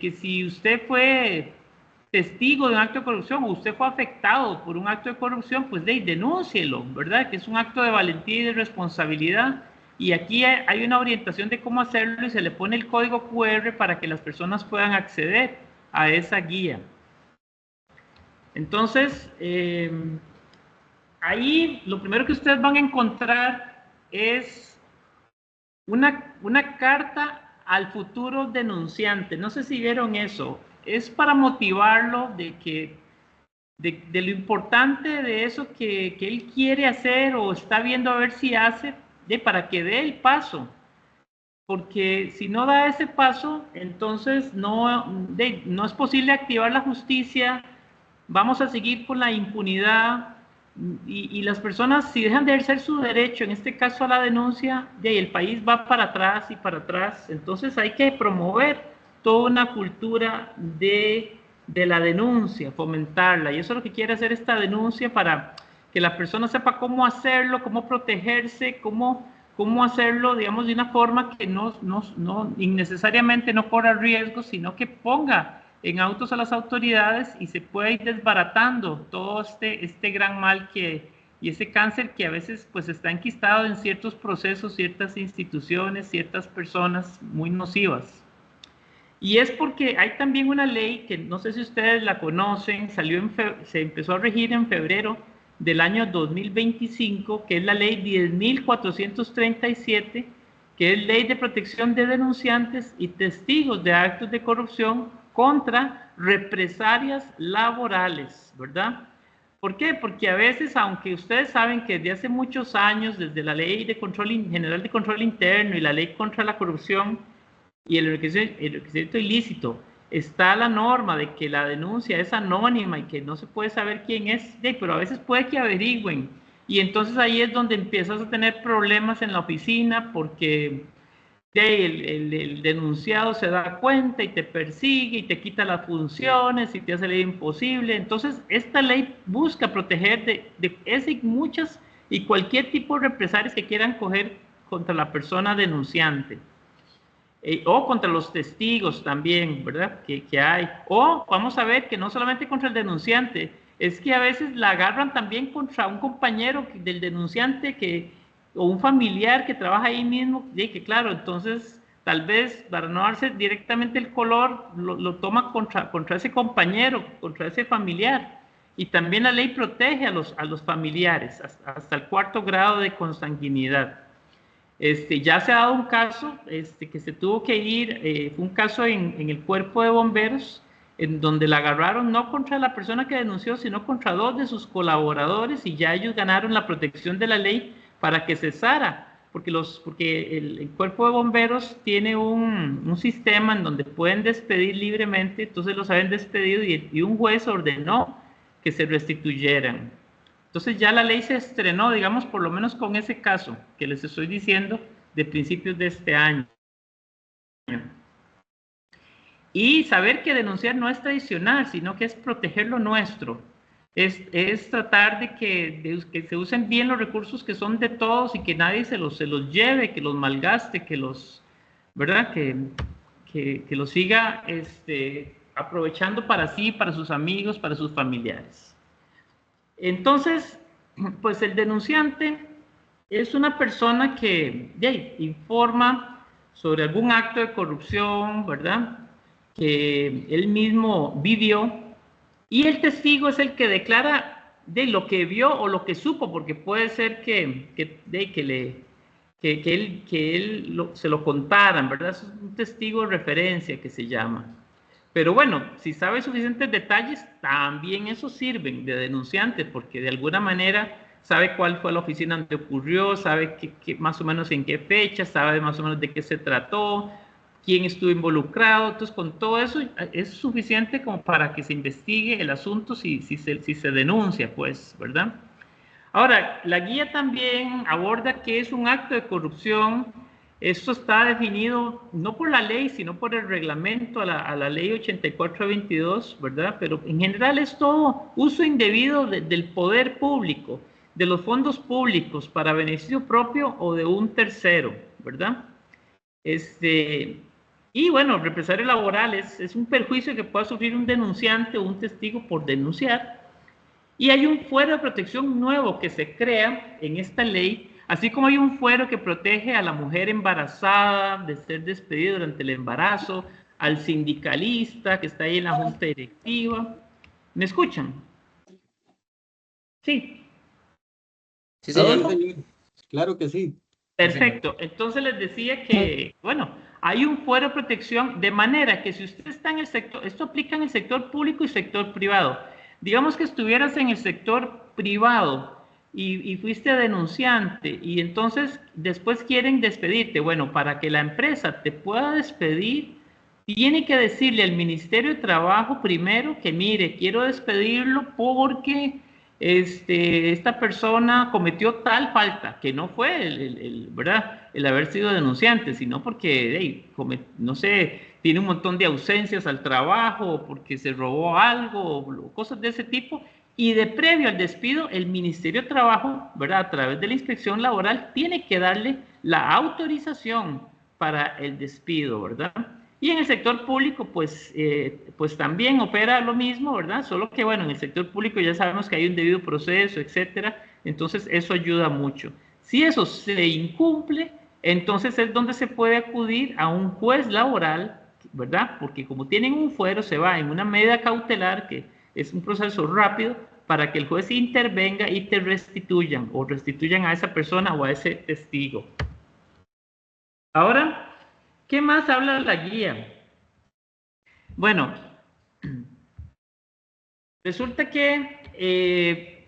que si usted fue testigo de un acto de corrupción o usted fue afectado por un acto de corrupción, pues denúncielo, ¿verdad? Que es un acto de valentía y de responsabilidad. Y aquí hay una orientación de cómo hacerlo y se le pone el código QR para que las personas puedan acceder a esa guía. Entonces, ahí lo primero que ustedes van a encontrar es una carta al futuro denunciante. No sé si vieron eso. Es para motivarlo de lo importante de eso que él quiere hacer o está viendo a ver si hace, para que dé el paso. Porque si no da ese paso, entonces no es posible activar la justicia, vamos a seguir con la impunidad y las personas, si dejan de ejercer su derecho, en este caso a la denuncia, el país va para atrás y para atrás. Entonces hay que promover toda una cultura de la denuncia, fomentarla, y eso es lo que quiere hacer esta denuncia, para que la persona sepa cómo hacerlo, cómo protegerse, cómo hacerlo, digamos, de una forma que no innecesariamente no corra riesgos, sino que ponga en autos a las autoridades y se pueda ir desbaratando todo este gran mal y ese cáncer que a veces pues está enquistado en ciertos procesos, ciertas instituciones, ciertas personas muy nocivas. Y es porque hay también una ley que no sé si ustedes la conocen, se empezó a regir en febrero del año 2025, que es la ley 10.437, que es ley de protección de denunciantes y testigos de actos de corrupción contra represalias laborales, ¿verdad? ¿Por qué? Porque a veces, aunque ustedes saben que desde hace muchos años, desde la Ley de Control General de Control Interno y la Ley contra la Corrupción y el enriquecimiento ilícito, está la norma de que la denuncia es anónima y que no se puede saber quién es, pero a veces puede que averigüen. Y entonces ahí es donde empiezas a tener problemas en la oficina porque el denunciado se da cuenta y te persigue y te quita las funciones y te hace la vida imposible. Entonces, esta ley busca proteger de ese y muchas y cualquier tipo de represalias que quieran coger contra la persona denunciante. O contra los testigos también, ¿verdad? Que hay. O vamos a ver que no solamente contra el denunciante, es que a veces la agarran también contra un compañero del denunciante o un familiar que trabaja ahí mismo, que claro, entonces tal vez para no darse directamente el color, lo toma contra ese compañero, contra ese familiar. Y también la ley protege a los familiares hasta el 4º grado de consanguinidad. Ya se ha dado un caso que se tuvo que ir, fue un caso en el cuerpo de bomberos, en donde la agarraron no contra la persona que denunció, sino contra 2 de sus colaboradores, y ya ellos ganaron la protección de la ley para que cesara, porque el cuerpo de bomberos tiene un sistema en donde pueden despedir libremente, entonces los habían despedido y un juez ordenó que se restituyeran. Entonces ya la ley se estrenó, digamos, por lo menos con ese caso que les estoy diciendo, de principios de este año. Y saber que denunciar no es traicionar, sino que es proteger lo nuestro. Es tratar de que se usen bien los recursos que son de todos y que nadie se los lleve, que los malgaste, ¿verdad? Que los siga aprovechando para sí, para sus amigos, para sus familiares. Entonces, pues el denunciante es una persona que informa sobre algún acto de corrupción, ¿verdad? Que él mismo vivió, y el testigo es el que declara de lo que vio o lo que supo, porque puede ser que él se lo contaran, ¿verdad? Es un testigo de referencia que se llama. Pero bueno, si sabe suficientes detalles, también eso sirven de denunciante, porque de alguna manera sabe cuál fue la oficina donde ocurrió, sabe más o menos en qué fecha, sabe más o menos de qué se trató, quién estuvo involucrado. Entonces, con todo eso es suficiente como para que se investigue el asunto si se denuncia, pues, ¿verdad? Ahora, la guía también aborda qué es un acto de corrupción. Esto está definido no por la ley, sino por el reglamento a la ley 84/22, ¿verdad? Pero en general es todo uso indebido del poder público, de los fondos públicos para beneficio propio o de un tercero, ¿verdad? Y bueno, represalias laborales es un perjuicio que pueda sufrir un denunciante o un testigo por denunciar. Y hay un fuero de protección nuevo que se crea en esta ley, así como hay un fuero que protege a la mujer embarazada de ser despedida durante el embarazo, al sindicalista que está ahí en la junta directiva. ¿Me escuchan? Sí. Sí, Sí, ¿Adolfo? señor. señor. Claro que sí. Perfecto. Entonces les decía que, bueno, hay un fuero de protección de manera que si usted está en el sector, esto aplica en el sector público y sector privado. Digamos que estuvieras en el sector privado y fuiste denunciante y entonces después quieren despedirte. Bueno, para que la empresa te pueda despedir, tiene que decirle al Ministerio de Trabajo primero que mire, quiero despedirlo porque esta persona cometió tal falta, que no fue ¿verdad? El haber sido denunciante, sino porque, hey, no sé, tiene un montón de ausencias al trabajo, porque se robó algo, o cosas de ese tipo. Y de previo al despido, el Ministerio de Trabajo, ¿verdad? A través de la inspección laboral, tiene que darle la autorización para el despido, ¿verdad? Y en el sector público, pues también opera lo mismo, ¿verdad? Solo que, bueno, en el sector público ya sabemos que hay un debido proceso, etcétera. Entonces, eso ayuda mucho. Si eso se incumple, entonces es donde se puede acudir a un juez laboral, ¿verdad? Porque como tienen un fuero, se va en una medida cautelar, que es un proceso rápido, para que el juez intervenga y te restituyan, o restituyan a esa persona o a ese testigo. Ahora, ¿qué más habla la guía? Bueno, resulta que,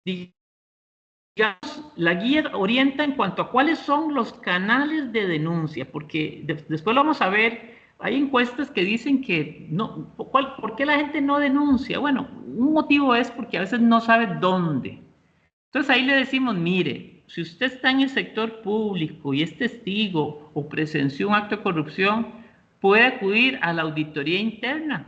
digamos, la guía orienta en cuanto a cuáles son los canales de denuncia, porque después lo vamos a ver, hay encuestas que dicen que no, ¿por qué la gente no denuncia? Bueno, un motivo es porque a veces no sabe dónde. Entonces ahí le decimos, mire, si usted está en el sector público y es testigo o presenció un acto de corrupción, puede acudir a la auditoría interna.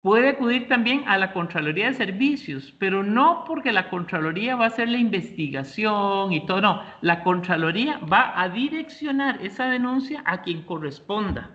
Puede acudir también a la Contraloría de Servicios, pero no porque la Contraloría va a hacer la investigación y todo, no. La Contraloría va a direccionar esa denuncia a quien corresponda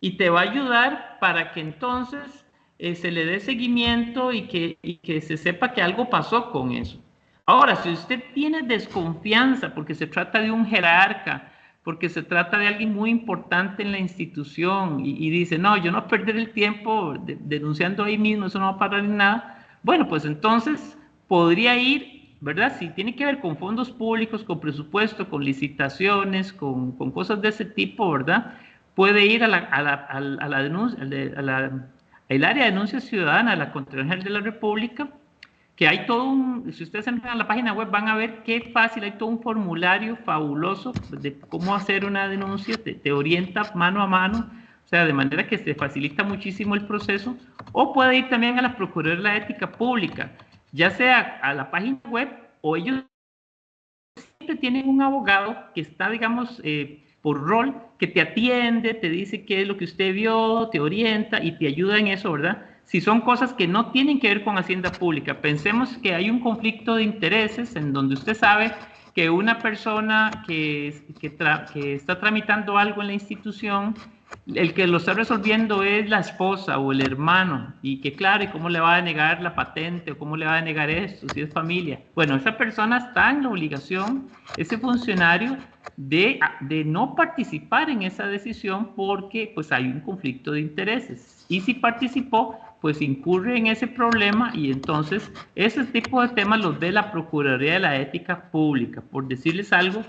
y te va a ayudar para que entonces se le dé seguimiento y que se sepa que algo pasó con eso. Ahora, si usted tiene desconfianza porque se trata de un jerarca, porque se trata de alguien muy importante en la institución y dice, no, yo no perder el tiempo denunciando ahí mismo, eso no va a parar en nada. Bueno, pues entonces podría ir, ¿verdad? Si tiene que ver con fondos públicos, con presupuesto, con licitaciones, con cosas de ese tipo, ¿verdad? Puede ir a la denuncia, al área de denuncia ciudadana, a la Contraloría de la República, que hay todo un, si ustedes entran a la página web van a ver qué fácil, hay todo un formulario fabuloso de cómo hacer una denuncia, te orienta mano a mano, o sea, de manera que se facilita muchísimo el proceso, o puede ir también a la Procuraduría de la Ética Pública, ya sea a la página web o ellos siempre tienen un abogado que está, digamos, por rol, que te atiende, te dice qué es lo que usted vio, te orienta y te ayuda en eso, ¿verdad? Si son cosas que no tienen que ver con Hacienda Pública, pensemos que hay un conflicto de intereses en donde usted sabe que una persona que está tramitando algo en la institución, el que lo está resolviendo es la esposa o el hermano, y que claro, ¿y cómo le va a negar la patente o cómo le va a negar esto si es familia? Bueno, esa persona está en la obligación, ese funcionario, de no participar en esa decisión porque pues hay un conflicto de intereses. Y si participó, pues incurre en ese problema y entonces ese tipo de temas los ve la Procuraduría de la Ética Pública. Por decirles algo,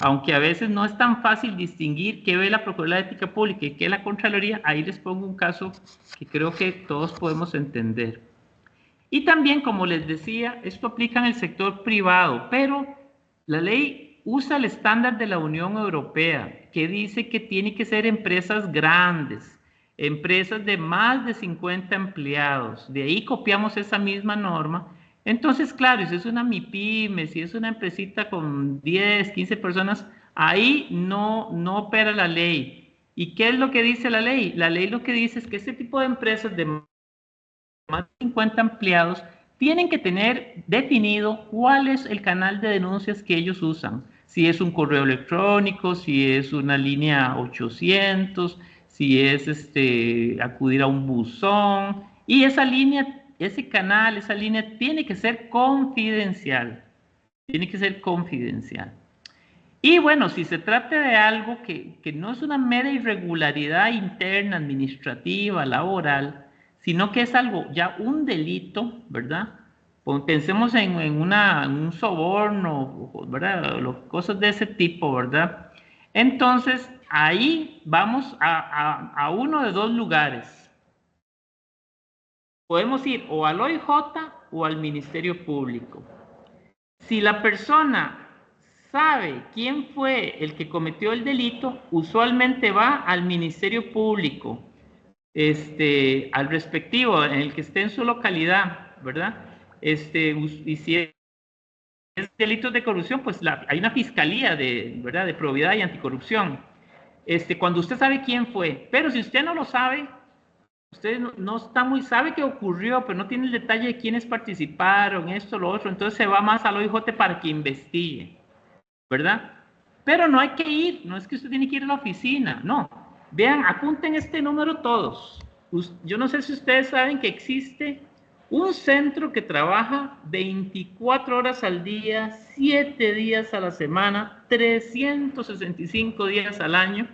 aunque a veces no es tan fácil distinguir qué ve la Procuraduría de la Ética Pública y qué la Contraloría, ahí les pongo un caso que creo que todos podemos entender. Y también, como les decía, esto aplica en el sector privado, pero la ley usa el estándar de la Unión Europea, que dice que tiene que ser empresas grandes, empresas de más de 50 empleados. De ahí copiamos esa misma norma. Entonces, claro, si es una MIPYME, si es una empresita con 10, 15 personas, ahí no opera la ley. ¿Y qué es lo que dice la ley? La ley lo que dice es que ese tipo de empresas de más de 50 empleados tienen que tener definido cuál es el canal de denuncias que ellos usan. si es un correo electrónico, si es una línea 800, si es acudir a un buzón, y esa línea, ese canal, esa línea tiene que ser confidencial, tiene que ser confidencial. Y bueno, si se trata de algo que no es una mera irregularidad interna, administrativa, laboral, sino que es algo, ya un delito, ¿verdad? Pensemos en un soborno, ¿verdad? Cosas de ese tipo, ¿verdad? Entonces, ahí vamos a uno de dos lugares. Podemos ir o al OIJ o al Ministerio Público. Si la persona sabe quién fue el que cometió el delito, usualmente va al Ministerio Público, al respectivo, en el que esté en su localidad, ¿verdad? Y si es delitos de corrupción, pues hay una fiscalía ¿verdad? De probidad y anticorrupción. Cuando usted sabe quién fue, pero si usted no lo sabe, usted no está muy, sabe qué ocurrió, pero no tiene el detalle de quiénes participaron, esto, lo otro, entonces se va más al OIJ para que investigue, ¿verdad? Pero no hay que ir, no es que usted tiene que ir a la oficina, no. Vean, apunten este número todos. Yo no sé si ustedes saben que existe un centro que trabaja 24 horas al día, 7 días a la semana, 365 días al año.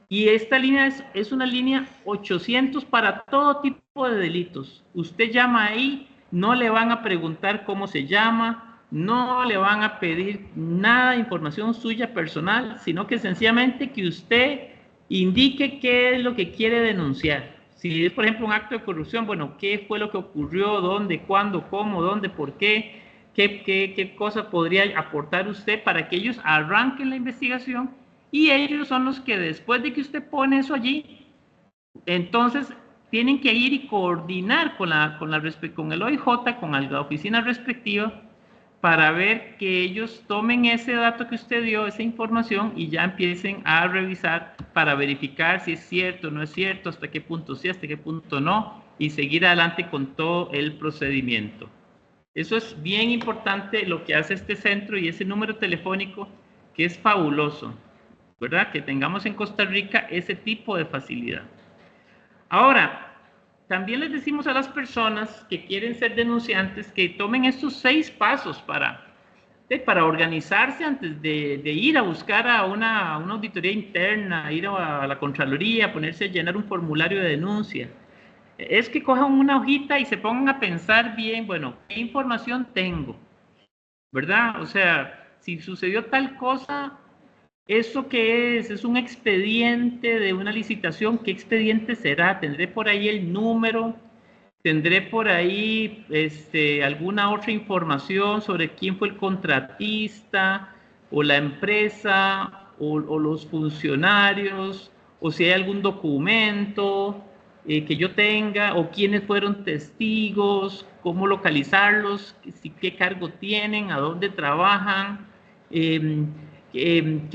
Y esta línea es una línea 800 para todo tipo de delitos. Usted llama ahí, no le van a preguntar cómo se llama, no le van a pedir nada de información suya personal, sino que sencillamente que usted indique qué es lo que quiere denunciar. Si es, por ejemplo, un acto de corrupción, bueno, ¿qué fue lo que ocurrió? ¿Dónde? ¿Cuándo? ¿Cómo? ¿Dónde? ¿Por qué? ¿Qué cosa podría aportar usted para que ellos arranquen la investigación? Y ellos son los que después de que usted pone eso allí, entonces tienen que ir y coordinar con el OIJ, con la oficina respectiva, para ver que ellos tomen ese dato que usted dio, esa información, y ya empiecen a revisar para verificar si es cierto o no es cierto, hasta qué punto sí, hasta qué punto no, y seguir adelante con todo el procedimiento. Eso es bien importante lo que hace este centro y ese número telefónico, que es fabuloso, ¿verdad? Que tengamos en Costa Rica ese tipo de facilidad. Ahora, también les decimos a las personas que quieren ser denunciantes que tomen estos 6 pasos para organizarse antes de ir a buscar a una auditoría interna, ir a la Contraloría, ponerse a llenar un formulario de denuncia. Es que cojan una hojita y se pongan a pensar bien, bueno, ¿qué información tengo? ¿Verdad? O sea, si sucedió tal cosa, ¿eso qué es? ¿Es un expediente de una licitación? ¿Qué expediente será? ¿Tendré por ahí el número? ¿Tendré por ahí alguna otra información sobre quién fue el contratista o la empresa o los funcionarios? ¿O si hay algún documento que yo tenga? ¿O quiénes fueron testigos? ¿Cómo localizarlos? ¿Qué cargo tienen? ¿A dónde trabajan? ¿En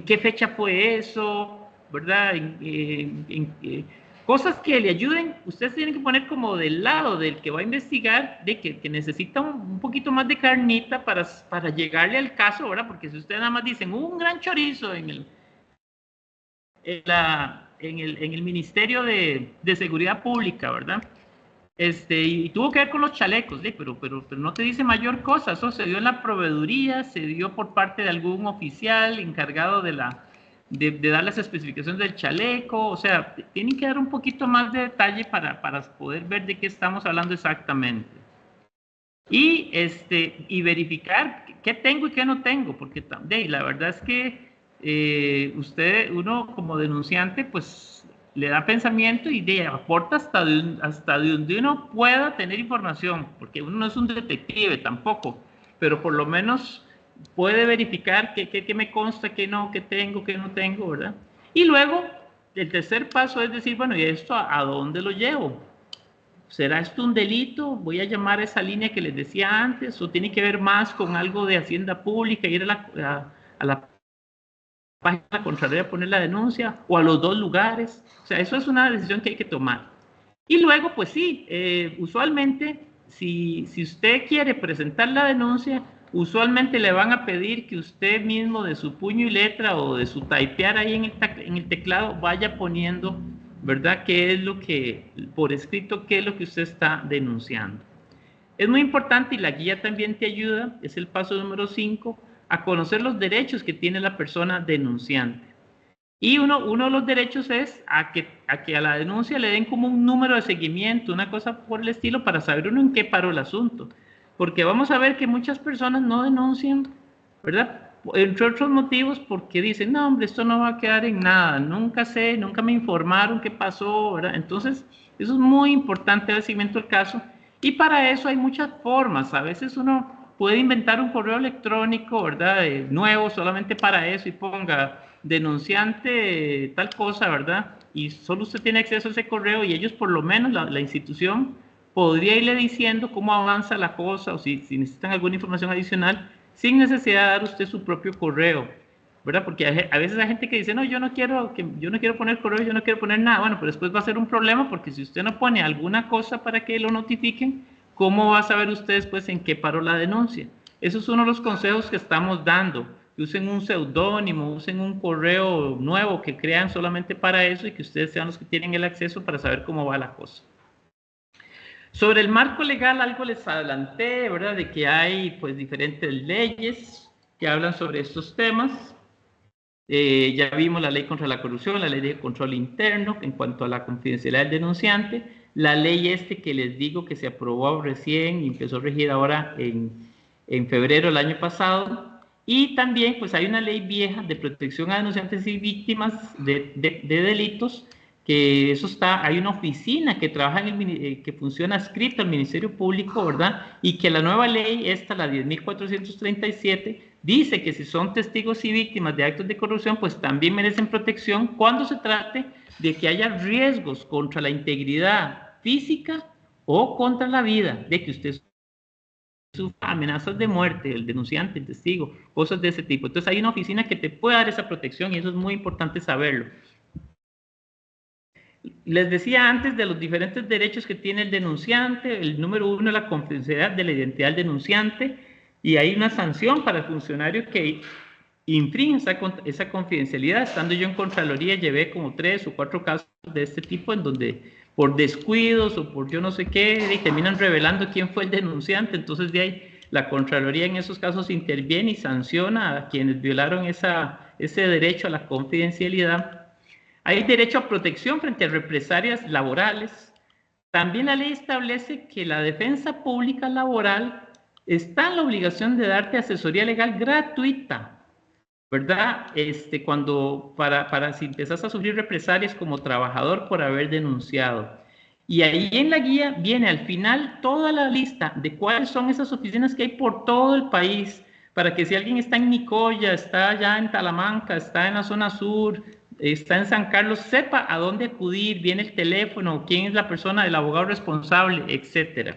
qué fecha fue eso? ¿Verdad? Cosas que le ayuden. Ustedes tienen que poner como del lado del que va a investigar, de que necesita un poquito más de carnita para llegarle al caso, ¿verdad? Porque si ustedes nada más dicen un gran chorizo en el Ministerio de Seguridad Pública, ¿verdad? Y tuvo que ver con los chalecos, pero no te dice mayor cosa. Eso se dio en la proveeduría, se dio por parte de algún oficial encargado de dar las especificaciones del chaleco. O sea, tienen que dar un poquito más de detalle para poder ver de qué estamos hablando exactamente. Y verificar qué tengo y qué no tengo, porque la verdad es que uno como denunciante, pues le da pensamiento y aporta hasta de donde uno pueda tener información, porque uno no es un detective tampoco, pero por lo menos puede verificar qué me consta, qué no, qué tengo, qué no tengo, ¿verdad? Y luego, el tercer paso es decir, bueno, ¿y esto a dónde lo llevo? ¿Será esto un delito? ¿Voy a llamar a esa línea que les decía antes? ¿O tiene que ver más con algo de Hacienda Pública, ir a la página de la Contraloría a poner la denuncia? ¿O a los dos lugares? O sea, eso es una decisión que hay que tomar. Y luego, pues sí, usualmente, si usted quiere presentar la denuncia, usualmente le van a pedir que usted mismo de su puño y letra o de su typear ahí en el teclado vaya poniendo, ¿verdad?, qué es lo que, por escrito, qué es lo que usted está denunciando. Es muy importante, y la guía también te ayuda, es el paso número 5, a conocer los derechos que tiene la persona denunciante. Y uno de los derechos es a que a la denuncia le den como un número de seguimiento, una cosa por el estilo, para saber uno en qué paró el asunto. Porque vamos a ver que muchas personas no denuncian, ¿verdad? Entre otros motivos, porque dicen, no, hombre, esto no va a quedar en nada, nunca sé, nunca me informaron qué pasó, ¿verdad? Entonces, eso es muy importante, el seguimiento del caso. Y para eso hay muchas formas. A veces uno puede inventar un correo electrónico, ¿verdad?, nuevo solamente para eso, y ponga denunciante tal cosa, ¿verdad? Y solo usted tiene acceso a ese correo, y ellos, por lo menos la institución, podría irle diciendo cómo avanza la cosa, o si necesitan alguna información adicional, sin necesidad de dar usted su propio correo, ¿verdad? Porque a veces hay gente que dice, no, yo no quiero poner correo, yo no quiero poner nada. Bueno, pero después va a ser un problema, porque si usted no pone alguna cosa para que lo notifiquen, ¿cómo va a saber usted después en qué paró la denuncia? Esos son los consejos que estamos dando. Que usen un seudónimo, usen un correo nuevo que crean solamente para eso, y que ustedes sean los que tienen el acceso para saber cómo va la cosa. Sobre el marco legal, algo les adelanté, ¿verdad?, de que hay pues diferentes leyes que hablan sobre estos temas. Ya vimos la ley contra la corrupción, la ley de control interno en cuanto a la confidencialidad del denunciante, la ley que les digo que se aprobó recién y empezó a regir ahora en febrero del año pasado, y también pues hay una ley vieja de protección a denunciantes y víctimas de delitos, que eso está, hay una oficina que trabaja que funciona adscrita al Ministerio Público, ¿verdad? Y que la nueva ley, la 10.437, dice que si son testigos y víctimas de actos de corrupción, pues también merecen protección cuando se trate de que haya riesgos contra la integridad física o contra la vida, de que usted sufra amenazas de muerte, el denunciante, el testigo, cosas de ese tipo. Entonces hay una oficina que te puede dar esa protección, y eso es muy importante saberlo. Les decía antes de los diferentes derechos que tiene el denunciante. El número 1 es la confidencialidad de la identidad del denunciante, y hay una sanción para el funcionario que infringe esa confidencialidad. Estando yo en Contraloría, llevé como 3 o 4 casos de este tipo, en donde por descuidos o por yo no sé qué, terminan revelando quién fue el denunciante. Entonces de ahí la Contraloría en esos casos interviene y sanciona a quienes violaron ese derecho a la confidencialidad. Hay derecho a protección frente a represalias laborales. También la ley establece que la defensa pública laboral está en la obligación de darte asesoría legal gratuita, ¿verdad? Para si empezás a sufrir represalias como trabajador por haber denunciado. Y ahí en la guía viene al final toda la lista de cuáles son esas oficinas que hay por todo el país, para que si alguien está en Nicoya, está allá en Talamanca, está en la zona sur, está en San Carlos, sepa a dónde acudir, viene el teléfono, quién es la persona, el abogado responsable, etcétera.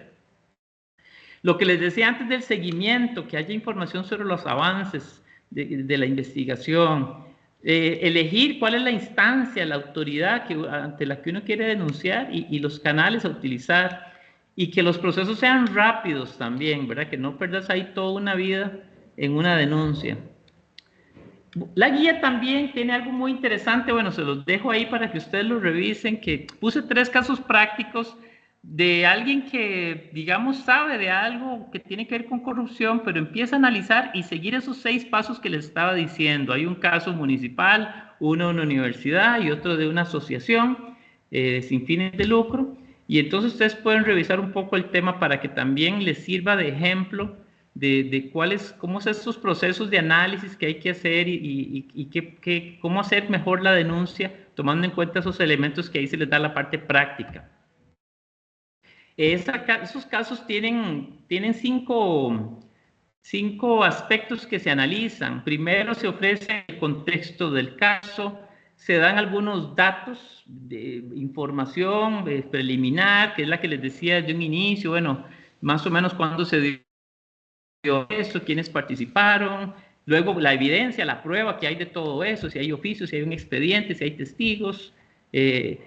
Lo que les decía antes del seguimiento, que haya información sobre los avances de la investigación, elegir cuál es la instancia, la autoridad ante la que uno quiere denunciar, y los canales a utilizar, y que los procesos sean rápidos también, ¿verdad? Que no perdas ahí toda una vida en una denuncia. La guía también tiene algo muy interesante, bueno, se los dejo ahí para que ustedes lo revisen, que puse 3 casos prácticos de alguien que, digamos, sabe de algo que tiene que ver con corrupción, pero empieza a analizar y seguir esos 6 pasos que les estaba diciendo. Hay un caso municipal, uno de una universidad y otro de una asociación sin fines de lucro, y entonces ustedes pueden revisar un poco el tema para que también les sirva de ejemplo de cómo son esos procesos de análisis que hay que hacer, y cómo hacer mejor la denuncia, tomando en cuenta esos elementos que ahí se les da la parte práctica. Esos casos tienen 5 aspectos que se analizan. Primero, se ofrece el contexto del caso, se dan algunos datos de información preliminar, que es la que les decía desde un inicio, bueno, más o menos cuándo se dio eso, quiénes participaron, luego la evidencia, la prueba que hay de todo eso, si hay oficios, si hay un expediente, si hay testigos, y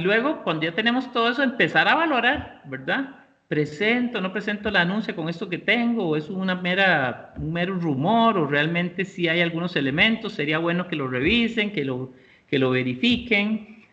luego cuando ya tenemos todo eso, empezar a valorar, ¿verdad? presento, no presento la denuncia con esto que tengo, o es un mero rumor, o realmente si hay algunos elementos, sería bueno que lo revisen, que lo verifiquen,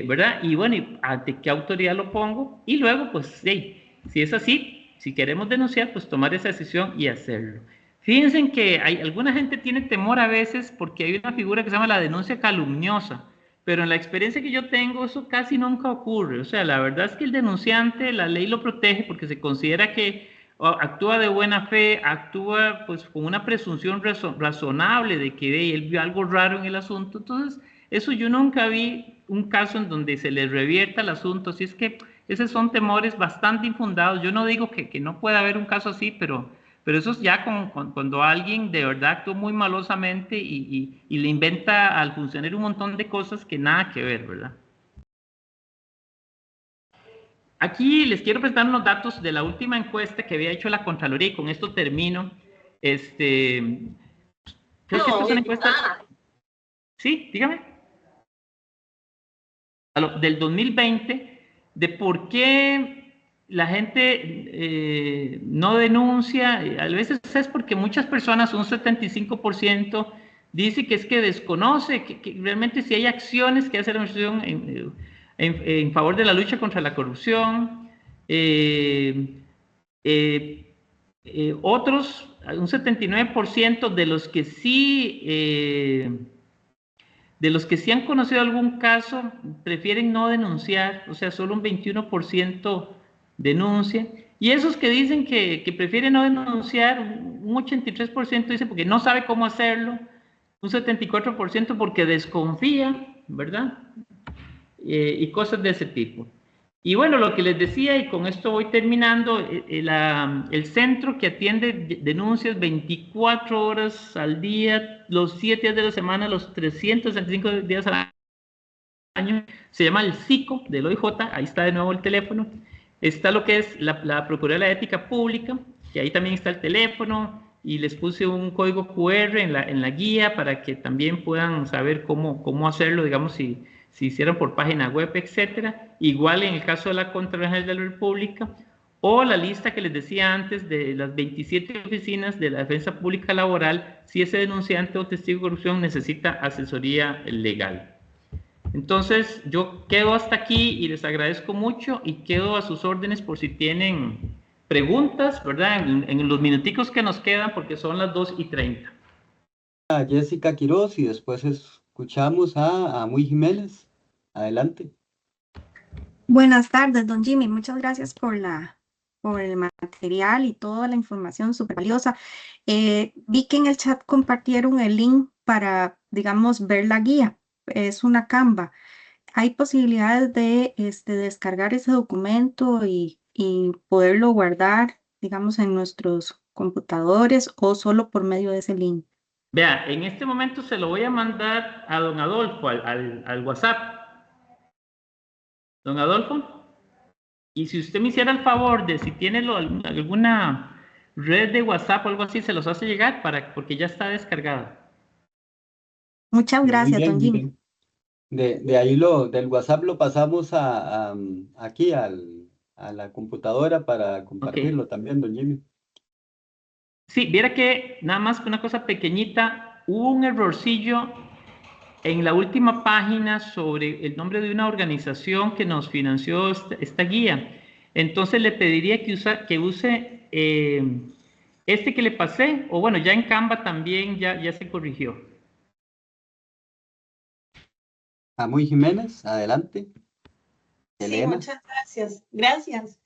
¿verdad? Y bueno, ¿ante qué autoridad lo pongo? Y luego, pues, si es así, si queremos denunciar, pues tomar esa decisión y hacerlo. Fíjense que alguna gente tiene temor a veces porque hay una figura que se llama la denuncia calumniosa, pero en la experiencia que yo tengo eso casi nunca ocurre. O sea, la verdad es que el denunciante, la ley lo protege porque se considera que actúa de buena fe, actúa pues con una presunción razonable de que él vio algo raro en el asunto. Entonces, eso yo nunca vi un caso en donde se le revierta el asunto. Así es que esos son temores bastante infundados. Yo no digo que no pueda haber un caso así, pero eso es ya cuando alguien de verdad actuó muy malosamente y le inventa al funcionario un montón de cosas que nada que ver, ¿verdad? Aquí les quiero presentar unos datos de la última encuesta que había hecho la Contraloría y con esto termino. Creo que esta es una encuesta... Sí, dígame. Del 2020, de por qué la gente no denuncia. A veces es porque muchas personas, un 75%, dice que es que desconoce que realmente si hay acciones que hace la administración en favor de la lucha contra la corrupción. Otros, un 79% de los que sí han conocido algún caso, prefieren no denunciar, o sea, solo un 21% denuncia. Y esos que dicen que prefieren no denunciar, un 83% dice porque no sabe cómo hacerlo, un 74% porque desconfía, ¿verdad? Y cosas de ese tipo. Y bueno, lo que les decía, y con esto voy terminando, el centro que atiende denuncias 24 horas al día, los 7 días de la semana, los 365 días al año, se llama el SICO del OIJ, ahí está de nuevo el teléfono, está lo que es la Procuraduría de la Ética Pública, que ahí también está el teléfono, y les puse un código QR en la guía para que también puedan saber cómo hacerlo, digamos, si hicieran por página web, etcétera. Igual en el caso de la Contraloría de la República, o la lista que les decía antes de las 27 oficinas de la Defensa Pública Laboral, si ese denunciante o testigo de corrupción necesita asesoría legal. Entonces, yo quedo hasta aquí y les agradezco mucho y quedo a sus órdenes por si tienen preguntas, ¿verdad? En los minuticos que nos quedan, porque son las 2:30. A Jessica Quiroz y después escuchamos a Muy Jiménez. Adelante. Buenas tardes, don Jimmy. Muchas gracias por el material y toda la información súper valiosa. Vi que en el chat compartieron el link para, digamos, ver la guía. Es una Canva. ¿Hay posibilidades de descargar ese documento y poderlo guardar, digamos, en nuestros computadores o solo por medio de ese link? Vea, en este momento se lo voy a mandar a don Adolfo, al WhatsApp. Don Adolfo, y si usted me hiciera el favor de si tiene alguna red de WhatsApp o algo así, se los hace llegar porque ya está descargada. Muchas Muy gracias, bien, don muy Jimmy. bien. De ahí del WhatsApp lo pasamos aquí a la computadora para compartirlo Ok. también, don Jimmy. Sí, viera que nada más que una cosa pequeñita, hubo un errorcillo en la última página sobre el nombre de una organización que nos financió esta guía. Entonces le pediría que use este que le pasé, o bueno, ya en Canva también ya se corrigió. A Muy Jiménez, adelante. Sí, Elena. muchas gracias. Gracias.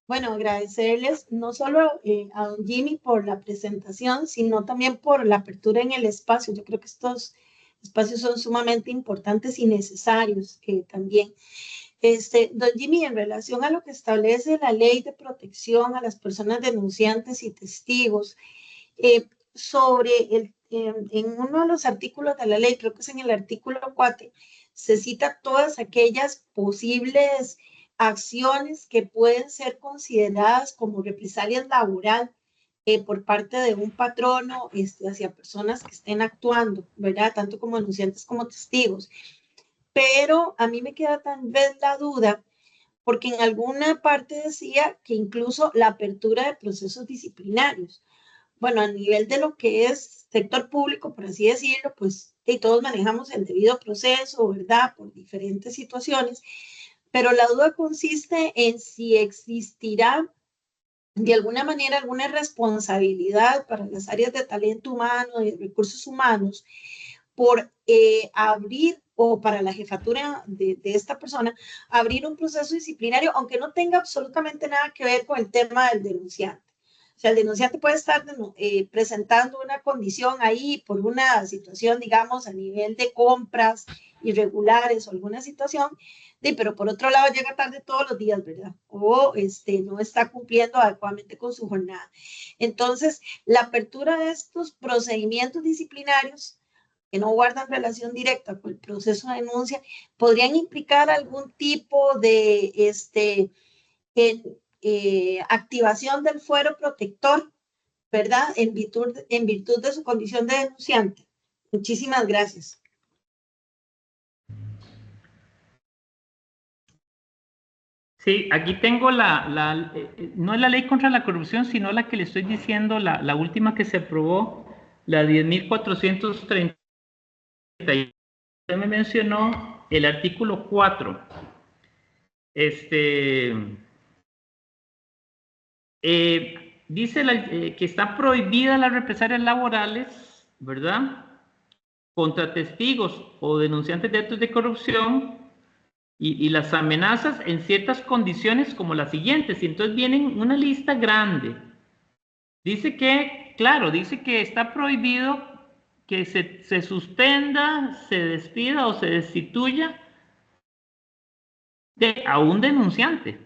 Bueno, agradecerles no solo a don Jimmy por la presentación, sino también por la apertura en el espacio. Yo creo que estos espacios son sumamente importantes y necesarios también. Don Jimmy, en relación a lo que establece la ley de protección a las personas denunciantes y testigos, en uno de los artículos de la ley, creo que es en el artículo 4, se cita todas aquellas posibles acciones que pueden ser consideradas como represalias laborales por parte de un patrono hacia personas que estén actuando, ¿verdad? Tanto como denunciantes como testigos. Pero a mí me queda tal vez la duda, porque en alguna parte decía que incluso la apertura de procesos disciplinarios. Bueno, a nivel de lo que es sector público, por así decirlo, pues todos manejamos el debido proceso, ¿verdad? Por diferentes situaciones, pero la duda consiste en si existirá de alguna manera alguna responsabilidad para las áreas de talento humano, de recursos humanos, por abrir, o para la jefatura de esta persona, abrir un proceso disciplinario, aunque no tenga absolutamente nada que ver con el tema del denunciante. O sea, el denunciante puede estar presentando una condición ahí por una situación, digamos, a nivel de compras irregulares o alguna situación, pero por otro lado llega tarde todos los días, ¿verdad? O no está cumpliendo adecuadamente con su jornada. Entonces, la apertura de estos procedimientos disciplinarios que no guardan relación directa con el proceso de denuncia, podrían implicar algún tipo de activación del fuero protector, ¿verdad? En virtud de su condición de denunciante. Muchísimas gracias. Sí, aquí tengo no es la ley contra la corrupción, sino la que le estoy diciendo, la última que se aprobó, la 10.430. Usted me mencionó el artículo 4. Dice que está prohibida las represalias laborales, ¿verdad? Contra testigos o denunciantes de actos de corrupción y las amenazas en ciertas condiciones como las siguientes. Y entonces vienen una lista grande. Dice que, claro, dice que está prohibido que se suspenda, se despida o se destituya a un denunciante,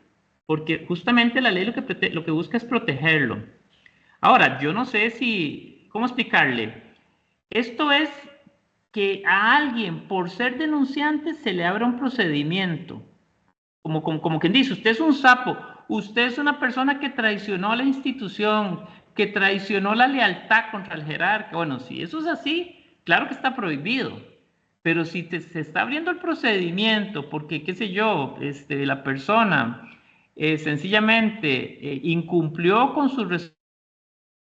porque justamente la ley lo que busca es protegerlo. Ahora, yo no sé ¿cómo explicarle? Esto es que a alguien, por ser denunciante, se le abra un procedimiento. Como quien dice, usted es un sapo, usted es una persona que traicionó a la institución, que traicionó la lealtad contra el jerarca. Bueno, si eso es así, claro que está prohibido. Pero si se está abriendo el procedimiento porque, qué sé yo, la persona sencillamente incumplió con sus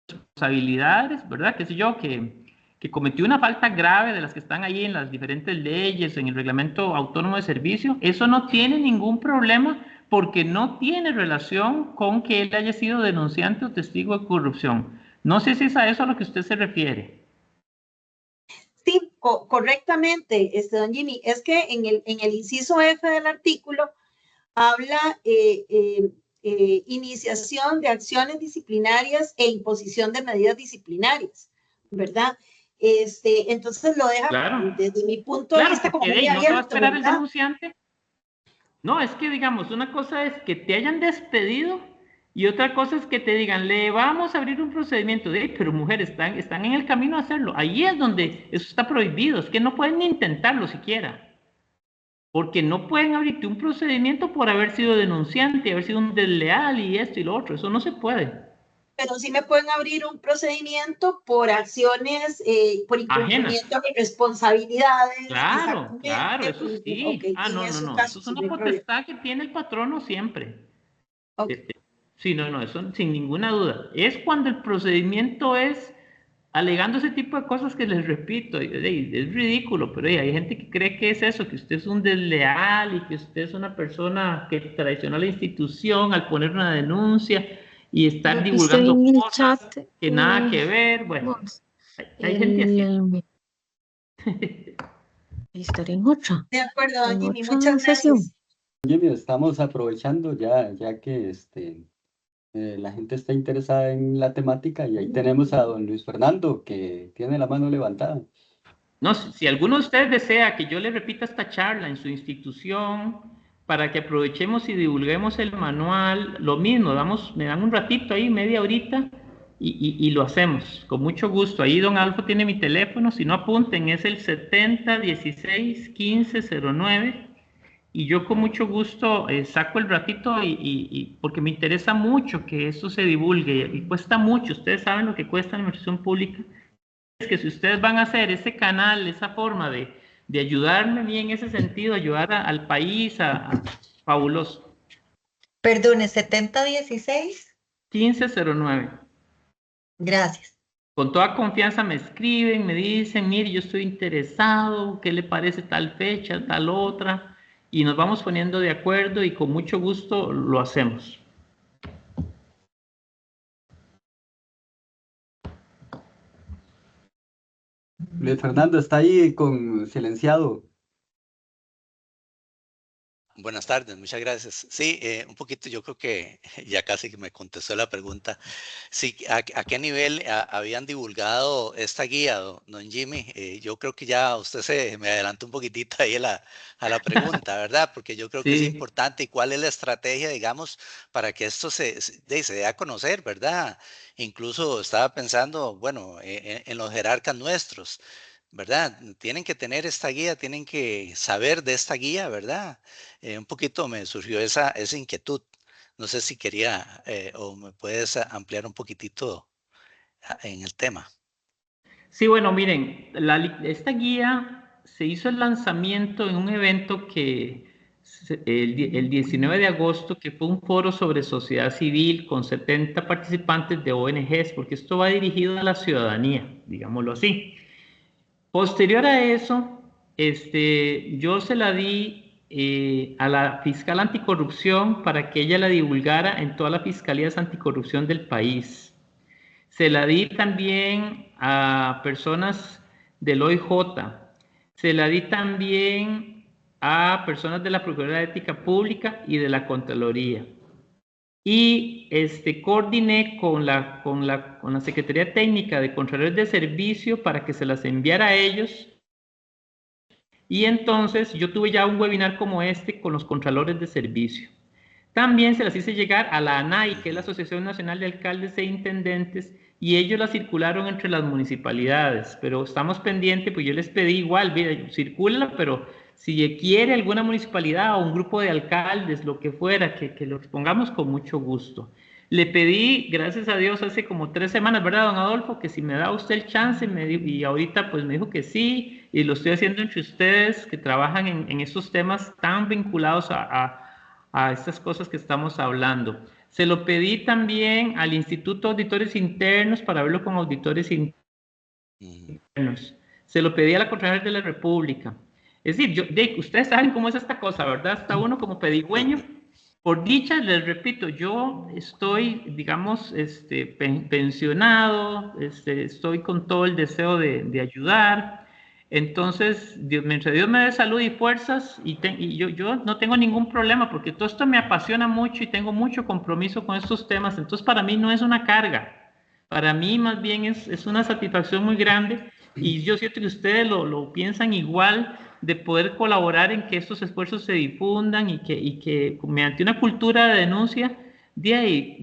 responsabilidades, ¿verdad? Qué sé yo, que cometió una falta grave de las que están ahí en las diferentes leyes, en el reglamento autónomo de servicio, eso no tiene ningún problema porque no tiene relación con que él haya sido denunciante o testigo de corrupción. No sé si es a eso a lo que usted se refiere. Sí, correctamente, don Jimmy. Es que en el inciso F del artículo habla iniciación de acciones disciplinarias e imposición de medidas disciplinarias, ¿verdad? Entonces lo deja, claro, desde mi punto de vista, como muy no abierto, se va a esperar ¿verdad? el denunciante. No, es que digamos, una cosa es que te hayan despedido y otra cosa es que te digan, le vamos a abrir un procedimiento. Pero mujeres, están en el camino a hacerlo. Ahí es donde eso está prohibido, es que no pueden ni intentarlo siquiera. Porque no pueden abrirte un procedimiento por haber sido denunciante, haber sido un desleal y esto y lo otro. Eso no se puede. Pero sí me pueden abrir un procedimiento por acciones, por incumplimiento de responsabilidades. Claro, claro, eso sí. Okay, No. Eso es una potestad que tiene el patrono siempre. Okay. Sí, no, eso sin ninguna duda. Es cuando el procedimiento es alegando ese tipo de cosas que les repito, es ridículo, pero hay gente que cree que es eso, que usted es un desleal y que usted es una persona que traicionó a la institución al poner una denuncia y estar divulgando cosas chat, que nada que ver. Bueno, hay gente así. Estaré en otra. De acuerdo, Jimmy, muchas gracias. Jimmy, estamos aprovechando ya que la gente está interesada en la temática y ahí tenemos a don Luis Fernando que tiene la mano levantada. No, si alguno de ustedes desea que yo le repita esta charla en su institución para que aprovechemos y divulguemos el manual, lo mismo, me dan un ratito ahí, media horita, y lo hacemos, con mucho gusto. Ahí don Alfo tiene mi teléfono, si no apunten, es el 70 16 15 09, y yo con mucho gusto saco el ratito porque me interesa mucho que esto se divulgue, y cuesta mucho, ustedes saben lo que cuesta la administración pública. Es que si ustedes van a hacer ese canal, esa forma de ayudarme a mí en ese sentido, ayudar al país, fabuloso. Perdone, 7016. 1509. Gracias. Con toda confianza me escriben, me dicen, mire, yo estoy interesado, ¿qué le parece tal fecha, tal otra? Y nos vamos poniendo de acuerdo y con mucho gusto lo hacemos. Luis Fernando está ahí con silenciado. Buenas tardes, muchas gracias. Sí, un poquito, yo creo que ya casi que me contestó la pregunta. Sí, ¿a qué nivel habían divulgado esta guía, don Jimmy? Yo creo que ya usted me adelantó un poquitito ahí a la pregunta, ¿verdad? Porque yo creo que es Sí, importante. ¿Y cuál es la estrategia, digamos, para que esto se dé a conocer, ¿verdad? Incluso estaba pensando, bueno, en los jerarcas nuestros, ¿verdad? Tienen que tener esta guía, tienen que saber de esta guía, ¿verdad? Un poquito me surgió esa inquietud. No sé si quería o me puedes ampliar un poquitito en el tema. sí, bueno, miren, esta guía se hizo el lanzamiento en un evento que el 19 de agosto, que fue un foro sobre sociedad civil con 70 participantes de ONGs, porque esto va dirigido a la ciudadanía, digámoslo así. Posterior a eso, yo se la di a la fiscal anticorrupción para que ella la divulgara en todas las fiscalías anticorrupción del país. Se la di también a personas del OIJ. Se la di también a personas de la Procuraduría de Ética Pública y de la Contraloría. Y coordiné con la Secretaría Técnica de Contralores de Servicio para que se las enviara a ellos. Y entonces yo tuve ya un webinar como este con los Contralores de Servicio. También se las hice llegar a la ANAI, que es la Asociación Nacional de Alcaldes e Intendentes, y ellos la circularon entre las municipalidades, pero estamos pendientes, pues yo les pedí igual, mira, circúlela, pero si quiere alguna municipalidad o un grupo de alcaldes, lo que fuera, que lo expongamos con mucho gusto. Le pedí, gracias a Dios, hace como 3 semanas, ¿verdad, don Adolfo? Que si me da usted el chance, y ahorita pues me dijo que sí, y lo estoy haciendo entre ustedes que trabajan en estos temas tan vinculados a estas cosas que estamos hablando. Se lo pedí también al Instituto de Auditores Internos para verlo con auditores internos. Se lo pedí a la Contraloría de la República. Es decir, ustedes saben cómo es esta cosa, ¿verdad? Está uno como pedigüeño. Por dicha, les repito, yo estoy, digamos, pensionado, estoy con todo el deseo de ayudar. Entonces, mientras Dios me dé salud y fuerzas, y yo no tengo ningún problema, porque todo esto me apasiona mucho y tengo mucho compromiso con estos temas. Entonces, para mí no es una carga. Para mí, más bien, es una satisfacción muy grande. Y yo siento que ustedes lo piensan igual, de poder colaborar en que estos esfuerzos se difundan y que mediante una cultura de denuncia, de ahí,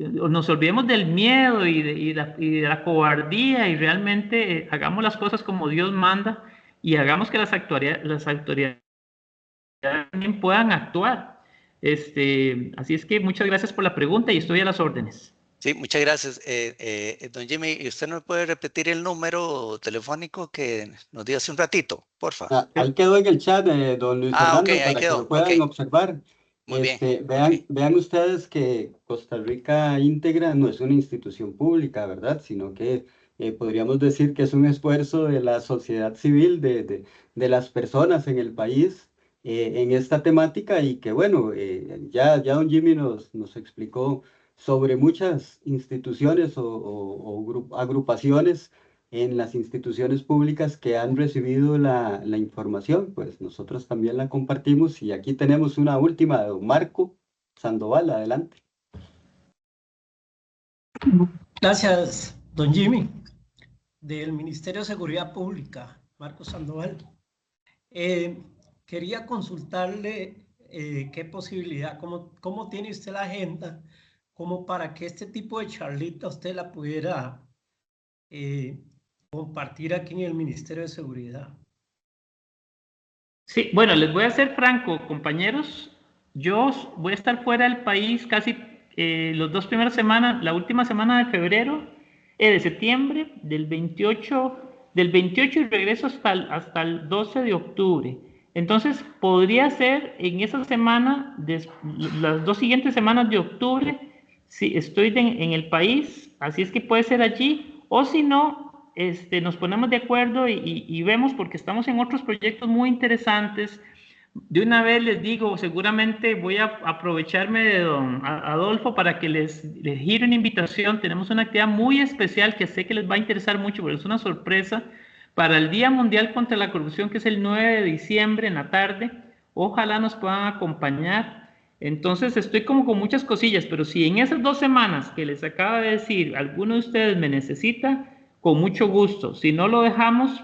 nos olvidemos del miedo y de la cobardía y realmente hagamos las cosas como Dios manda y hagamos que las autoridades también puedan actuar. Así es que muchas gracias por la pregunta y estoy a las órdenes. Sí, muchas gracias. Don Jimmy, ¿y usted no puede repetir el número telefónico que nos dio hace un ratito, porfa? Ahí quedó en el chat, don Luis Ok, Fernando, ahí para que quedó. lo puedan observar. Muy bien. Vean ustedes que Costa Rica Íntegra no es una institución pública, ¿verdad? Sino que podríamos decir que es un esfuerzo de la sociedad civil, de las personas en el país en esta temática y que, bueno, ya don Jimmy nos explicó sobre muchas instituciones o agrupaciones en las instituciones públicas que han recibido la información, pues nosotros también la compartimos y aquí tenemos una última de don Marco Sandoval, adelante. Gracias, don Jimmy, del Ministerio de Seguridad Pública, Marco Sandoval. Quería consultarle qué posibilidad, cómo tiene usted la agenda, como para que este tipo de charlita usted la pudiera compartir aquí en el Ministerio de Seguridad. Sí, bueno, les voy a ser franco, compañeros. Yo voy a estar fuera del país casi las 2 primeras semanas, la última semana de febrero, de septiembre, del 28 y regreso hasta el 12 de octubre. Entonces, podría ser en esa semana, las 2 siguientes semanas de octubre, si estoy en el país, así es que puede ser allí, o si no, nos ponemos de acuerdo y vemos, porque estamos en otros proyectos muy interesantes. De una vez les digo, seguramente voy a aprovecharme de don Adolfo para que les gire una invitación. Tenemos una actividad muy especial que sé que les va a interesar mucho, porque es una sorpresa, para el Día Mundial contra la Corrupción, que es el 9 de diciembre en la tarde. Ojalá nos puedan acompañar. Entonces estoy como con muchas cosillas, pero si en esas 2 semanas que les acabo de decir, alguno de ustedes me necesita, con mucho gusto. Si no, lo dejamos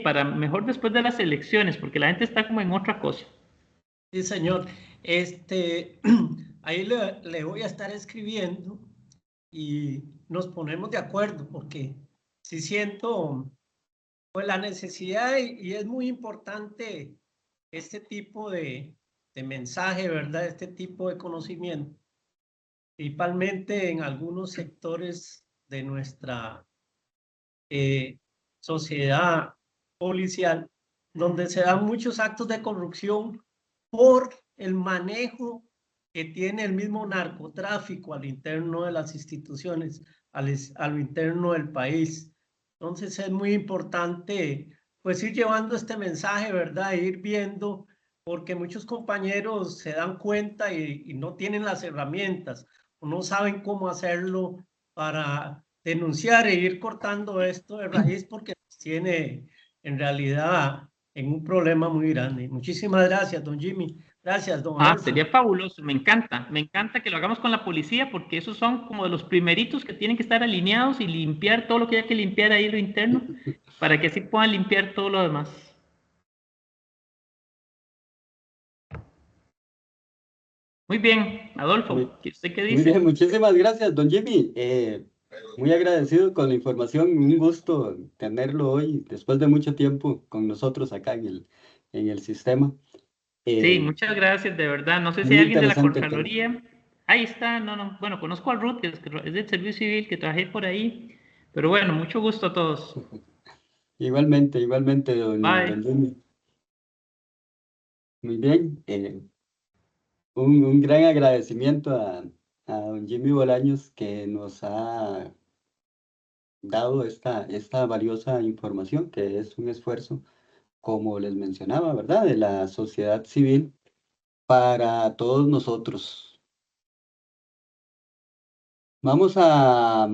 para mejor después de las elecciones, porque la gente está como en otra cosa. Sí, señor. Ahí le voy a estar escribiendo y nos ponemos de acuerdo, porque sí siento pues la necesidad y es muy importante este tipo de mensaje, ¿verdad? Este tipo de conocimiento, principalmente en algunos sectores de nuestra sociedad policial, donde se dan muchos actos de corrupción por el manejo que tiene el mismo narcotráfico al interno de las instituciones, a lo interno del país. Entonces es muy importante pues ir llevando este mensaje, ¿verdad? E ir viendo, porque muchos compañeros se dan cuenta y no tienen las herramientas o no saben cómo hacerlo para denunciar e ir cortando esto de raíz, porque tiene en realidad en un problema muy grande. Muchísimas gracias, don Jimmy. Gracias, don Adolfo. Sería fabuloso, me encanta que lo hagamos con la policía, porque esos son como de los primeritos que tienen que estar alineados y limpiar todo lo que haya que limpiar ahí lo interno, para que así puedan limpiar todo lo demás. Muy bien, Adolfo, ¿usted qué dice? Muy bien, muchísimas gracias, don Jimmy. Muy agradecido con la información, un gusto tenerlo hoy, después de mucho tiempo, con nosotros acá en el sistema. Sí, muchas gracias, de verdad. No sé si muy hay alguien de la interesante el tema. Contraloría. Ahí está, bueno, conozco a Ruth, que es del Servicio Civil, que trabajé por ahí, pero bueno, mucho gusto a todos. Igualmente, don Bye. Jimmy. Muy bien, un gran agradecimiento a don Jimmy Bolaños, que nos ha dado esta valiosa información, que es un esfuerzo, como les mencionaba, ¿verdad?, de la sociedad civil para todos nosotros. Vamos a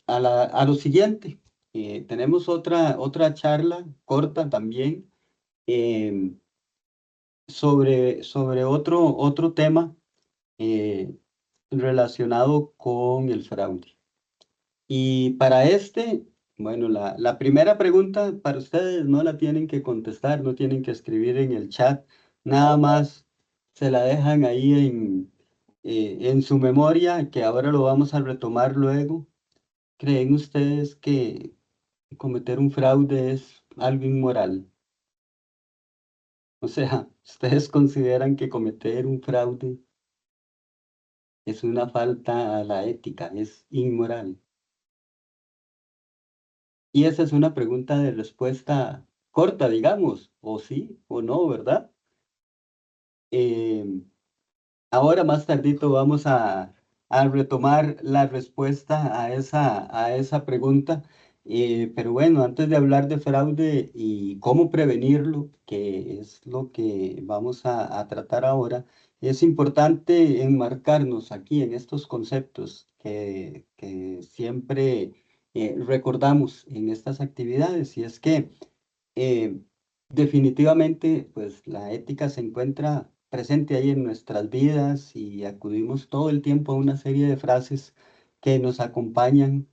lo siguiente. Tenemos otra charla corta también, sobre otro tema relacionado con el fraude. Y para bueno, la primera pregunta para ustedes no la tienen que contestar, no tienen que escribir en el chat, nada más se la dejan ahí en su memoria, que ahora lo vamos a retomar luego. ¿Creen ustedes que cometer un fraude es algo inmoral? O sea, ¿ustedes consideran que cometer un fraude es una falta a la ética, es inmoral? Y esa es una pregunta de respuesta corta, digamos, o sí o no, ¿verdad? Ahora más tardito vamos a retomar la respuesta a esa pregunta. Pero bueno, antes de hablar de fraude y cómo prevenirlo, que es lo que vamos a tratar ahora, es importante enmarcarnos aquí en estos conceptos que siempre recordamos en estas actividades. Y es que eh, definitivamente, pues la ética se encuentra presente ahí en nuestras vidas y acudimos todo el tiempo a una serie de frases que nos acompañan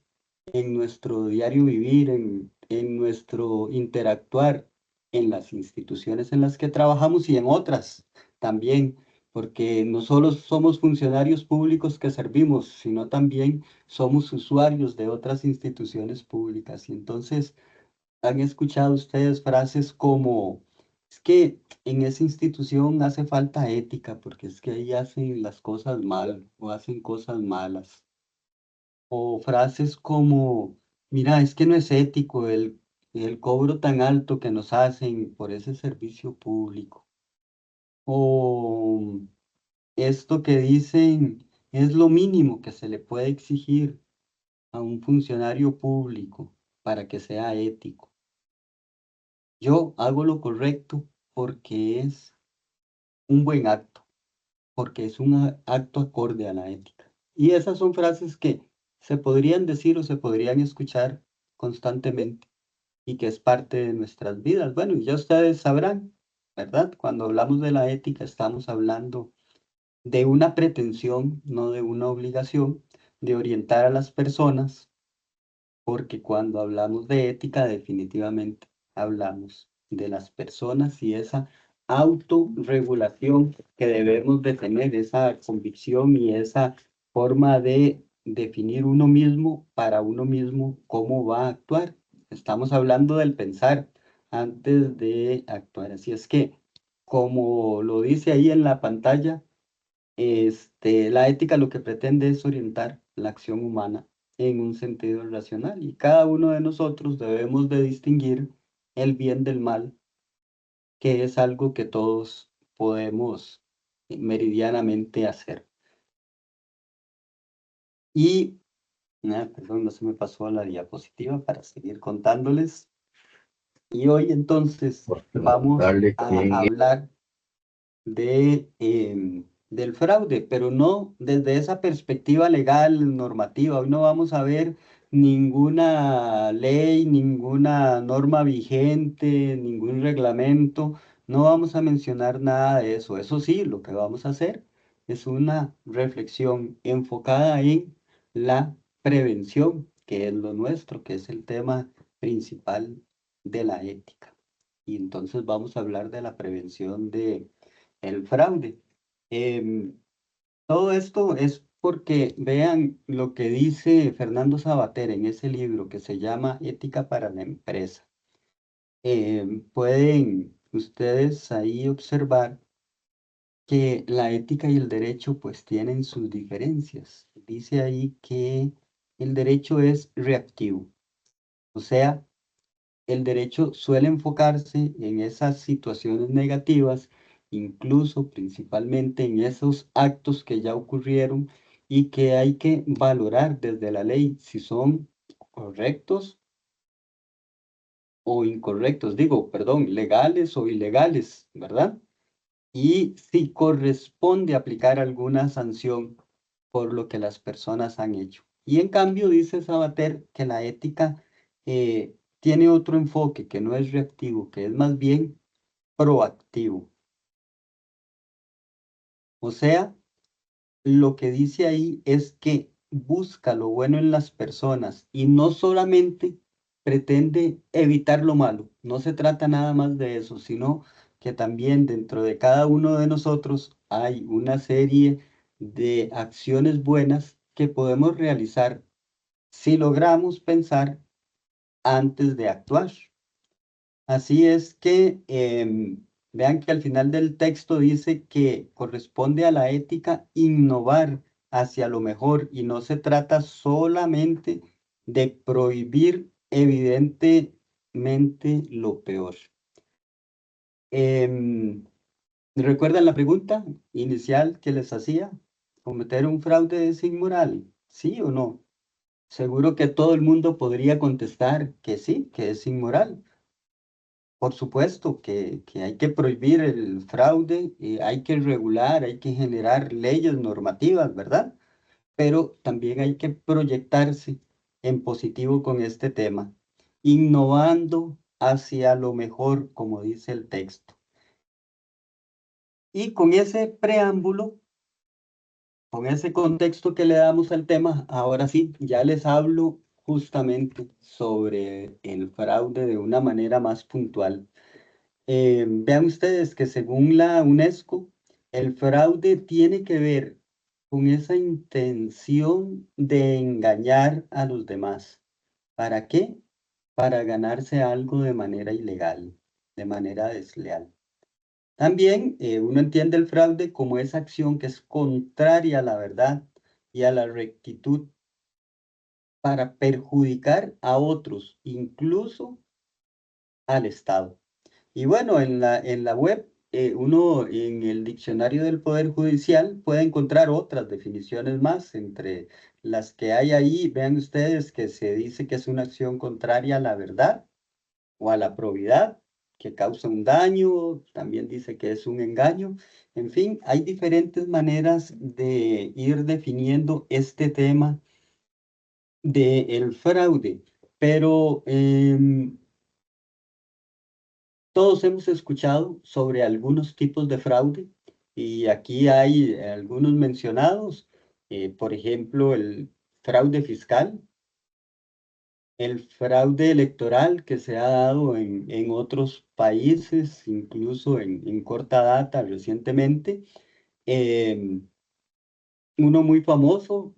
en nuestro diario vivir, en nuestro interactuar en las instituciones en las que trabajamos y en otras también, porque no solo somos funcionarios públicos que servimos, sino también somos usuarios de otras instituciones públicas. Y entonces, ¿han escuchado ustedes frases como, es que en esa institución hace falta ética porque es que ahí hacen las cosas mal o hacen cosas malas? O frases como, mira, es que no es ético el cobro tan alto que nos hacen por ese servicio público. O esto que dicen es lo mínimo que se le puede exigir a un funcionario público para que sea ético. Yo hago lo correcto porque es un buen acto, porque es un acto acorde a la ética. Y esas son frases que se podrían decir o se podrían escuchar constantemente y que es parte de nuestras vidas. Bueno, y ya ustedes sabrán, ¿verdad? Cuando hablamos de la ética estamos hablando de una pretensión, no de una obligación, de orientar a las personas, porque cuando hablamos de ética definitivamente hablamos de las personas y esa autorregulación que debemos de tener, esa convicción y esa forma de definir uno mismo para uno mismo cómo va a actuar. Estamos hablando del pensar antes de actuar. Así es que, como lo dice ahí en la pantalla, la ética lo que pretende es orientar la acción humana en un sentido racional y cada uno de nosotros debemos de distinguir el bien del mal, que es algo que todos podemos meridianamente hacer. Y, perdón, no se me pasó a la diapositiva para seguir contándoles. Y hoy entonces vamos a hablar del fraude, pero no desde esa perspectiva legal, normativa. Hoy no vamos a ver ninguna ley, ninguna norma vigente, ningún reglamento. No vamos a mencionar nada de eso. Eso sí, lo que vamos a hacer es una reflexión enfocada en la prevención, que es lo nuestro, que es el tema principal de la ética. Y entonces vamos a hablar de la prevención de el fraude. Todo esto es porque vean lo que dice Fernando Sabater en ese libro que se llama Ética para la Empresa. Pueden ustedes ahí observar que la ética y el derecho pues tienen sus diferencias. Dice ahí que el derecho es reactivo, o sea, el derecho suele enfocarse en esas situaciones negativas, incluso principalmente en esos actos que ya ocurrieron y que hay que valorar desde la ley si son correctos o incorrectos, digo, perdón, legales o ilegales, ¿verdad? Y si corresponde aplicar alguna sanción por lo que las personas han hecho. Y en cambio dice Sabater que la ética tiene otro enfoque, que no es reactivo, que es más bien proactivo. O sea, lo que dice ahí es que busca lo bueno en las personas y no solamente pretende evitar lo malo. No se trata nada más de eso, sino que también dentro de cada uno de nosotros hay una serie de acciones buenas que podemos realizar si logramos pensar antes de actuar. Así es que vean que al final del texto dice que corresponde a la ética innovar hacia lo mejor y no se trata solamente de prohibir evidentemente lo peor. ¿Recuerdan la pregunta inicial que les hacía? ¿Cometer un fraude es inmoral? ¿Sí o no? Seguro que todo el mundo podría contestar que sí, que es inmoral. Por supuesto que hay que prohibir el fraude, hay que regular, hay que generar leyes normativas, ¿verdad? Pero también hay que proyectarse en positivo con este tema, innovando hacia lo mejor, como dice el texto. Y con ese preámbulo, con ese contexto que le damos al tema, ahora sí, ya les hablo justamente sobre el fraude de una manera más puntual. Vean ustedes que según la UNESCO, el fraude tiene que ver con esa intención de engañar a los demás. ¿Para qué? Para ganarse algo de manera ilegal, de manera desleal. También uno entiende el fraude como esa acción que es contraria a la verdad y a la rectitud para perjudicar a otros, incluso al Estado. Y bueno, en la web, uno en el diccionario del Poder Judicial puede encontrar otras definiciones más, entre las que hay ahí. Vean ustedes que se dice que es una acción contraria a la verdad o a la probidad, que causa un daño, también dice que es un engaño. En fin, hay diferentes maneras de ir definiendo este tema del fraude, pero todos hemos escuchado sobre algunos tipos de fraude y aquí hay algunos mencionados, por ejemplo, el fraude fiscal, el fraude electoral que se ha dado en otros países, incluso en corta data recientemente. Em, Uno muy famoso,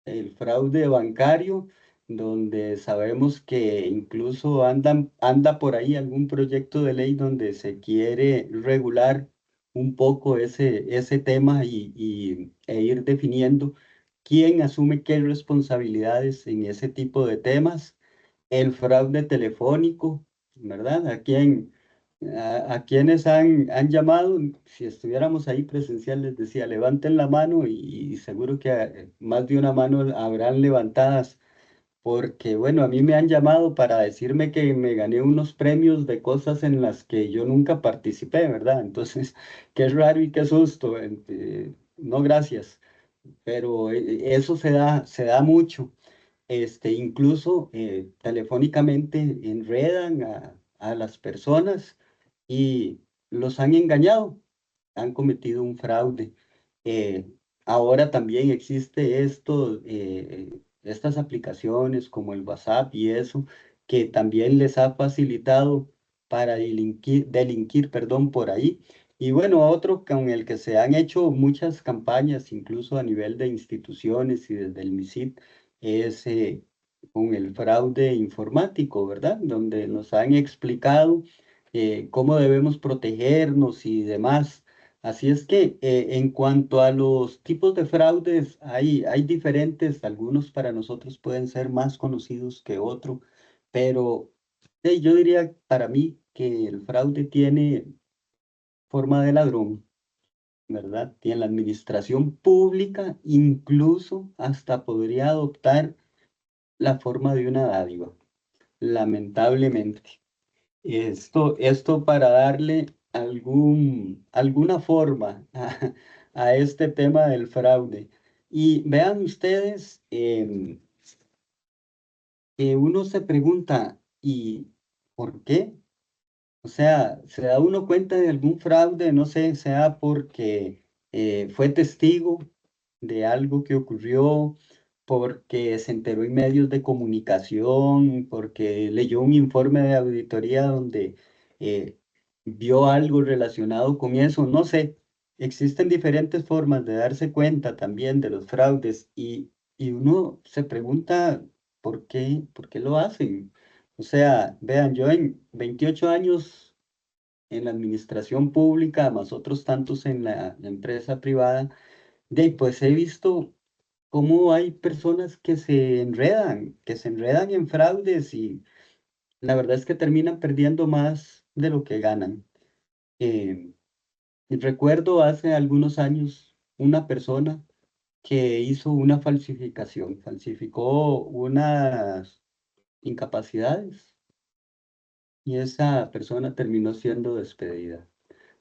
el fraude bancario, donde sabemos que incluso anda por ahí algún proyecto de ley donde se quiere regular un poco ese tema e ir definiendo quién asume qué responsabilidades en ese tipo de temas. El fraude telefónico, ¿verdad? A quienes han llamado, si estuviéramos ahí presencial, les decía, levanten la mano y seguro que más de una mano habrán levantadas, porque bueno, a mí me han llamado para decirme que me gané unos premios de cosas en las que yo nunca participé, ¿verdad? Entonces, qué raro y qué susto. No, gracias, pero eso se da mucho. Incluso telefónicamente enredan a las personas y los han engañado, han cometido un fraude. Eh, Ahora también existe estas aplicaciones como el WhatsApp y eso, que también les ha facilitado para delinquir, perdón, por ahí. Y bueno, otro con el que se han hecho muchas campañas, incluso a nivel de instituciones y desde el MISIT, es con el fraude informático, ¿verdad? Donde nos han explicado cómo debemos protegernos y demás. Así es que en cuanto a los tipos de fraudes, hay diferentes, algunos para nosotros pueden ser más conocidos que otros, pero yo diría para mí que el fraude tiene forma de ladrón, ¿verdad? Tiene la administración pública, incluso hasta podría adoptar la forma de una dádiva, lamentablemente. Esto para darle alguna forma a este tema del fraude. Y vean ustedes que uno se pregunta, ¿y por qué? O sea, ¿se da uno cuenta de algún fraude? No sé, sea porque fue testigo de algo que ocurrió, porque se enteró en medios de comunicación, porque leyó un informe de auditoría donde eh, vio algo relacionado con eso. No sé, existen diferentes formas de darse cuenta también de los fraudes y uno se pregunta por qué lo hacen. O sea, vean, yo en 28 años en la administración pública, más otros tantos en la empresa privada, pues he visto cómo hay personas que se enredan en fraudes y la verdad es que terminan perdiendo más de lo que ganan. Eh, y recuerdo hace algunos años una persona que hizo una falsificación, falsificó unas incapacidades y esa persona terminó siendo despedida.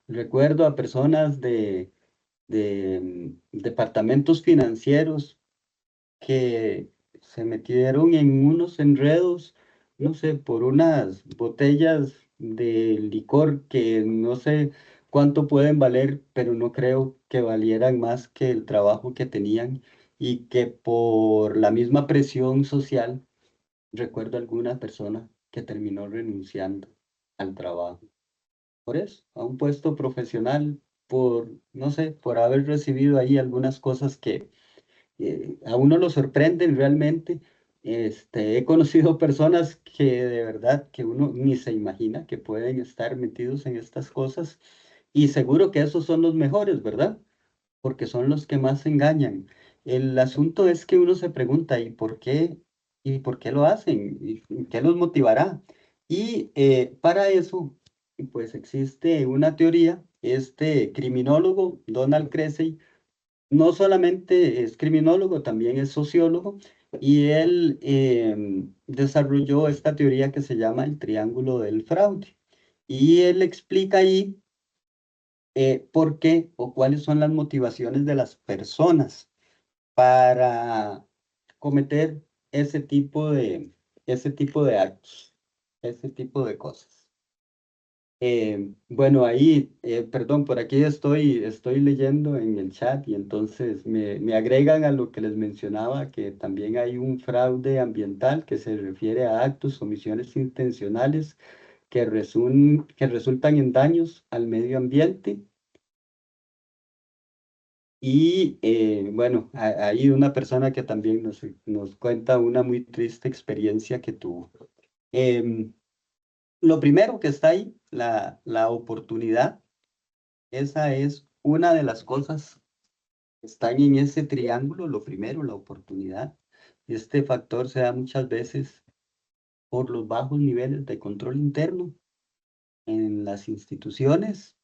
Recuerdo a personas de departamentos financieros que se metieron en unos enredos, no sé, por unas botellas de licor que no sé cuánto pueden valer, pero no creo que valieran más que el trabajo que tenían y que por la misma presión social, recuerdo alguna persona que terminó renunciando al trabajo. Por eso, a un puesto profesional, no sé, por haber recibido ahí algunas cosas que a uno lo sorprenden realmente. He conocido personas que de verdad que uno ni se imagina que pueden estar metidos en estas cosas y seguro que esos son los mejores, ¿verdad? Porque son los que más engañan. El asunto es que uno se pregunta, ¿y por qué? ¿Y por qué lo hacen? ¿Y qué los motivará? Y para eso, pues existe una teoría. Este criminólogo, Donald Cressey, no solamente es criminólogo, también es sociólogo, y él desarrolló esta teoría que se llama el triángulo del fraude. Y él explica ahí por qué o cuáles son las motivaciones de las personas para cometer ese tipo de actos, ese tipo de cosas. Bueno, ahí, perdón, por aquí estoy leyendo en el chat y entonces me agregan a lo que les mencionaba, que también hay un fraude ambiental que se refiere a actos, omisiones intencionales que resultan en daños al medio ambiente. Y bueno, hay una persona que también nos cuenta una muy triste experiencia que tuvo. Lo primero que está ahí, la oportunidad, esa es una de las cosas que están en ese triángulo. Lo primero, la oportunidad. Este factor se da muchas veces por los bajos niveles de control interno en las instituciones.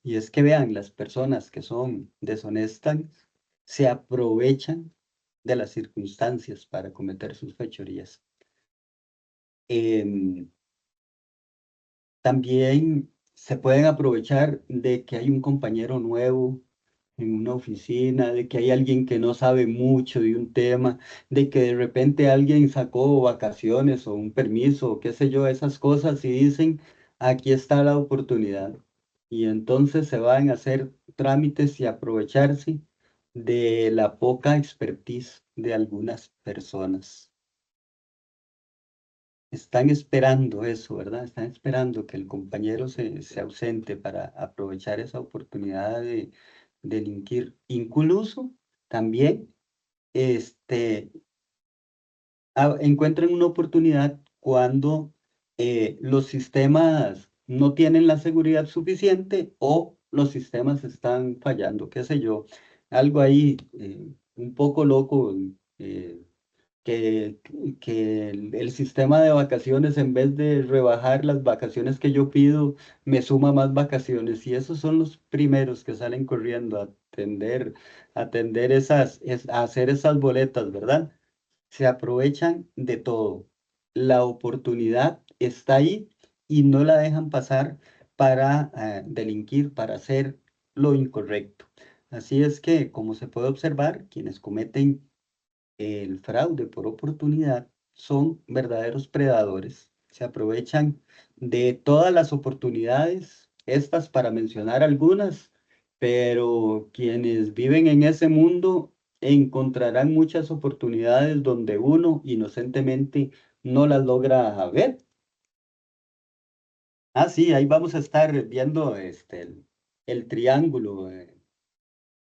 Y es que vean, las personas que son deshonestas se aprovechan de las circunstancias para cometer sus fechorías. También se pueden aprovechar de que hay un compañero nuevo en una oficina, de que hay alguien que no sabe mucho de un tema, de que de repente alguien sacó vacaciones o un permiso o qué sé yo, esas cosas y dicen, aquí está la oportunidad. Y entonces se van a hacer trámites y aprovecharse de la poca expertise de algunas personas. Están esperando eso, ¿verdad? Están esperando que el compañero se ausente para aprovechar esa oportunidad de delinquir. Incluso también encuentran una oportunidad cuando los sistemas no tienen la seguridad suficiente o los sistemas están fallando, qué sé yo. Algo ahí un poco loco. eh, que, que el sistema de vacaciones, en vez de rebajar las vacaciones que yo pido, me suma más vacaciones. Y esos son los primeros que salen corriendo a atender a hacer esas boletas, ¿verdad? Se aprovechan de todo. La oportunidad está ahí y no la dejan pasar para delinquir, para hacer lo incorrecto. Así es que, como se puede observar, quienes cometen el fraude por oportunidad son verdaderos predadores. Se aprovechan de todas las oportunidades, estas para mencionar algunas, pero quienes viven en ese mundo encontrarán muchas oportunidades donde uno inocentemente no las logra ver. Ah, sí, ahí vamos a estar viendo el triángulo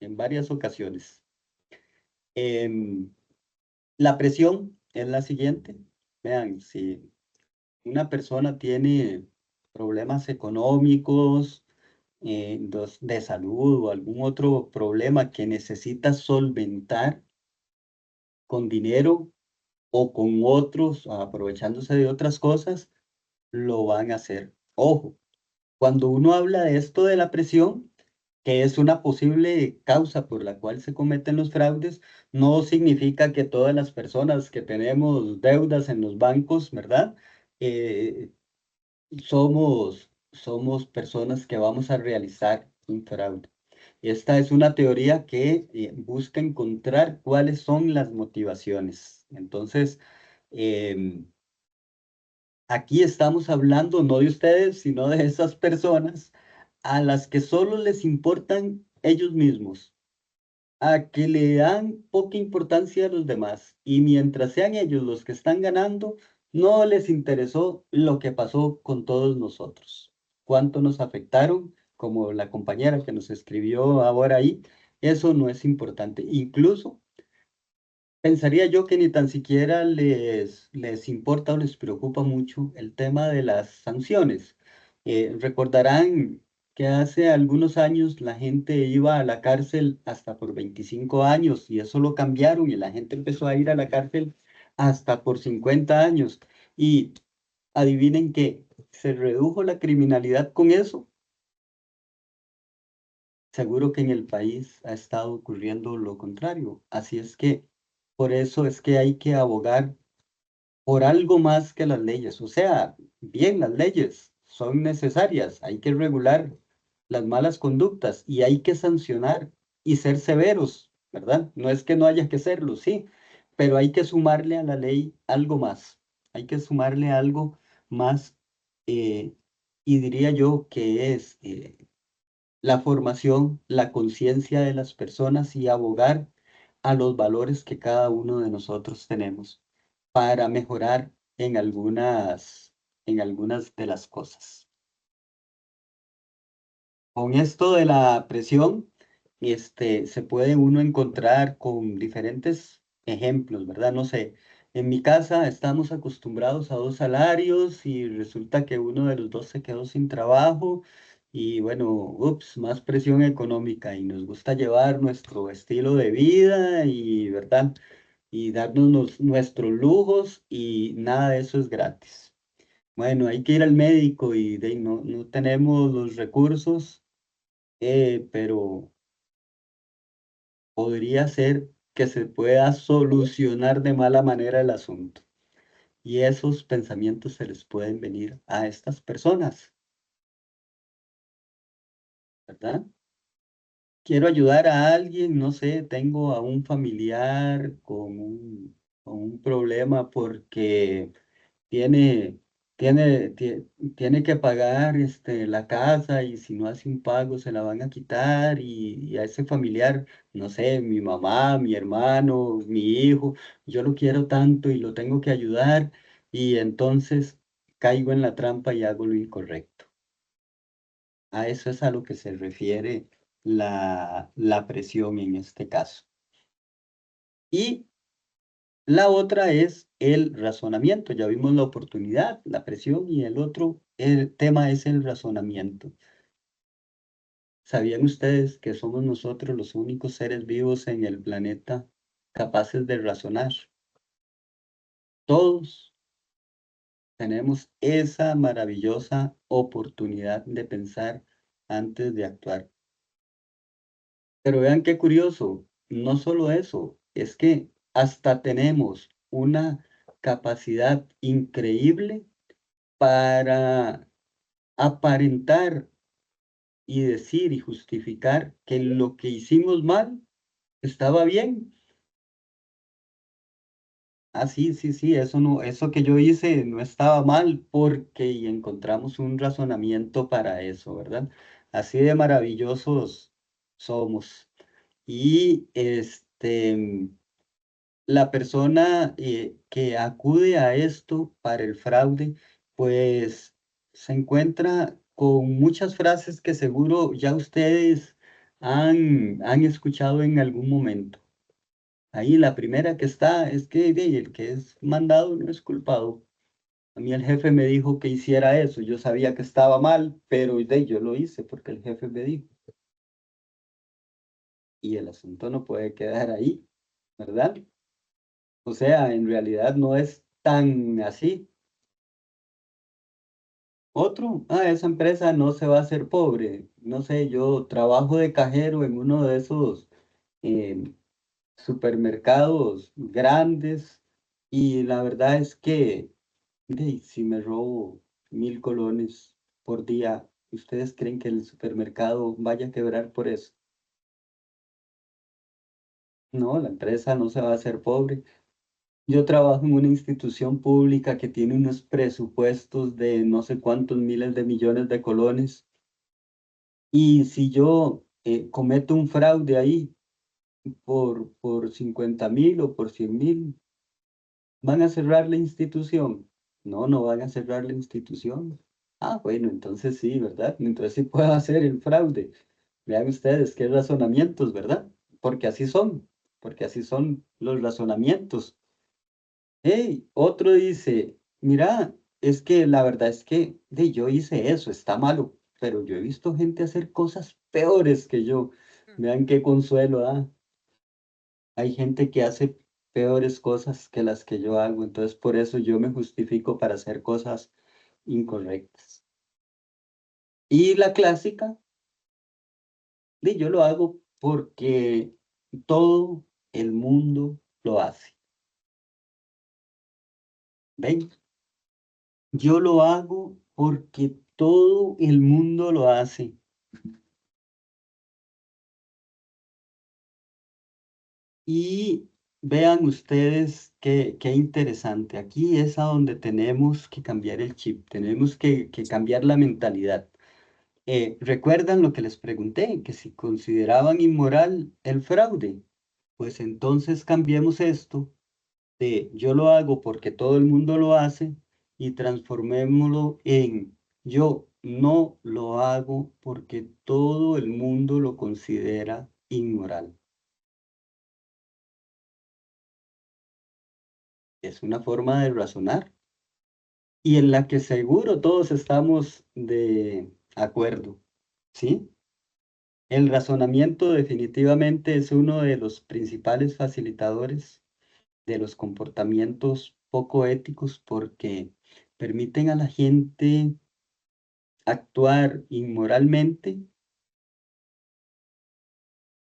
en varias ocasiones. La presión es la siguiente. Vean, si una persona tiene problemas económicos, de salud o algún otro problema que necesita solventar con dinero o con otros, aprovechándose de otras cosas, lo van a hacer. Ojo, cuando uno habla de esto de la presión, que es una posible causa por la cual se cometen los fraudes, no significa que todas las personas que tenemos deudas en los bancos, ¿verdad? Eh, somos personas que vamos a realizar un fraude. Esta es una teoría que busca encontrar cuáles son las motivaciones. Entonces, em, aquí estamos hablando no de ustedes, sino de esas personas a las que solo les importan ellos mismos, a que le dan poca importancia a los demás. Y mientras sean ellos los que están ganando, no les interesó lo que pasó con todos nosotros. Cuánto nos afectaron, como la compañera que nos escribió ahora ahí, eso no es importante. Incluso pensaría yo que ni tan siquiera les importa o les preocupa mucho el tema de las sanciones. Recordarán que hace algunos años la gente iba a la cárcel hasta por 25 años y eso lo cambiaron y la gente empezó a ir a la cárcel hasta por 50 años. Y adivinen qué, se redujo la criminalidad con eso. Seguro que en el país ha estado ocurriendo lo contrario. Así es que, por eso es que hay que abogar por algo más que las leyes. O sea, bien, las leyes son necesarias, hay que regular las malas conductas y hay que sancionar y ser severos, ¿verdad? No es que no haya que serlo, sí, pero hay que sumarle a la ley algo más. Hay que sumarle algo más, eh, y diría yo que es la formación, la conciencia de las personas y abogar a los valores que cada uno de nosotros tenemos para mejorar en algunas de las cosas. Con esto de la presión, se puede uno encontrar con diferentes ejemplos, ¿verdad? No sé, en mi casa estamos acostumbrados a 2 salarios y resulta que uno de los dos se quedó sin trabajo y bueno, ups, más presión económica y nos gusta llevar nuestro estilo de vida y, ¿verdad? Y darnos nuestros lujos y nada de eso es gratis. Bueno, hay que ir al médico y no tenemos los recursos, pero podría ser que se pueda solucionar de mala manera el asunto. Y esos pensamientos se les pueden venir a estas personas, ¿verdad? Quiero ayudar a alguien, no sé, tengo a un familiar con un problema porque tiene, tiene que pagar la casa y si no hace un pago se la van a quitar y a ese familiar, no sé, mi mamá, mi hermano, mi hijo, yo lo quiero tanto y lo tengo que ayudar y entonces caigo en la trampa y hago lo incorrecto. A eso es a lo que se refiere la presión en este caso. Y la otra es el razonamiento. Ya vimos la oportunidad, la presión y el tema es el razonamiento. ¿Sabían ustedes que somos nosotros los únicos seres vivos en el planeta capaces de razonar? Todos tenemos esa maravillosa oportunidad de pensar antes de actuar. Pero vean qué curioso, no solo eso, es que hasta tenemos una capacidad increíble para aparentar y decir y justificar que lo que hicimos mal estaba bien. Ah, sí, sí, sí, eso no, eso que yo hice no estaba mal porque y encontramos un razonamiento para eso, ¿verdad? Así de maravillosos somos. Y la persona que acude a esto para el fraude, pues se encuentra con muchas frases que seguro ya ustedes han escuchado en algún momento. Ahí la primera que está es que el que es mandado no es culpado. A mí el jefe me dijo que hiciera eso. Yo sabía que estaba mal, pero yo lo hice porque el jefe me dijo. Y el asunto no puede quedar ahí, ¿verdad? O sea, en realidad no es tan así. Otro, esa empresa no se va a hacer pobre. No sé, yo trabajo de cajero en uno de esos eh, supermercados grandes y la verdad es que si me robo 1.000 colones por día, ¿ustedes creen que el supermercado vaya a quebrar por eso? No, la empresa no se va a hacer pobre. Yo trabajo en una institución pública que tiene unos presupuestos de no sé cuántos miles de millones de colones. Y si yo cometo un fraude ahí por 50.000 o por 100.000, ¿van a cerrar la institución? No, no van a cerrar la institución. Ah, bueno, entonces sí, ¿verdad? Entonces sí puedo hacer el fraude. Vean ustedes qué razonamientos, ¿verdad? Porque así son los razonamientos. Hey, otro dice, mira, es que la verdad es que yo hice eso, está malo, pero yo he visto gente hacer cosas peores que yo. Vean qué consuelo, ¿ah? Hay gente que hace peores cosas que las que yo hago, entonces por eso yo me justifico para hacer cosas incorrectas. Y la clásica, yo lo hago porque todo el mundo lo hace. ¿Ven? Yo lo hago porque todo el mundo lo hace. Y vean ustedes qué interesante. Aquí es a donde tenemos que cambiar el chip, tenemos que cambiar la mentalidad. ¿Recuerdan lo que les pregunté? Que si consideraban inmoral el fraude, pues entonces cambiemos esto de yo lo hago porque todo el mundo lo hace y transformémoslo en yo no lo hago porque todo el mundo lo considera inmoral. Es una forma de razonar y en la que seguro todos estamos de acuerdo, ¿sí? El razonamiento definitivamente es uno de los principales facilitadores de los comportamientos poco éticos porque permiten a la gente actuar inmoralmente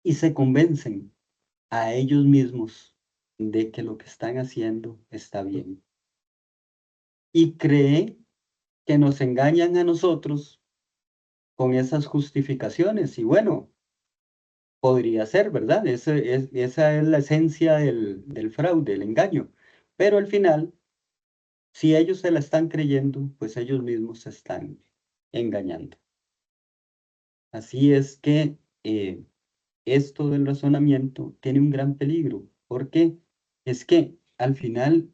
y se convencen a ellos mismos de que lo que están haciendo está bien. Y creen que nos engañan a nosotros con esas justificaciones. Y bueno, podría ser, ¿verdad? Esa es la esencia del fraude, el engaño. Pero al final, si ellos se la están creyendo, pues ellos mismos se están engañando. Así es que esto del razonamiento tiene un gran peligro. ¿Por qué? Es que al final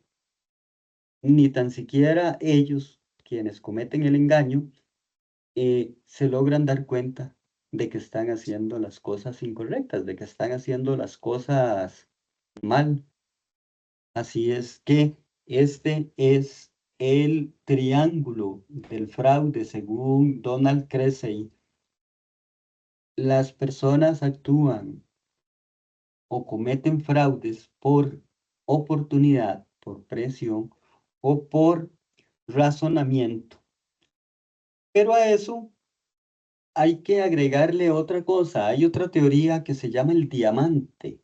ni tan siquiera ellos, quienes cometen el engaño, se logran dar cuenta de que están haciendo las cosas incorrectas, de que están haciendo las cosas mal. Así es que este es el triángulo del fraude según Donald Cressey. Las personas actúan o cometen fraudes por oportunidad, por presión o por razonamiento. Pero a eso hay que agregarle otra cosa. Hay otra teoría que se llama el diamante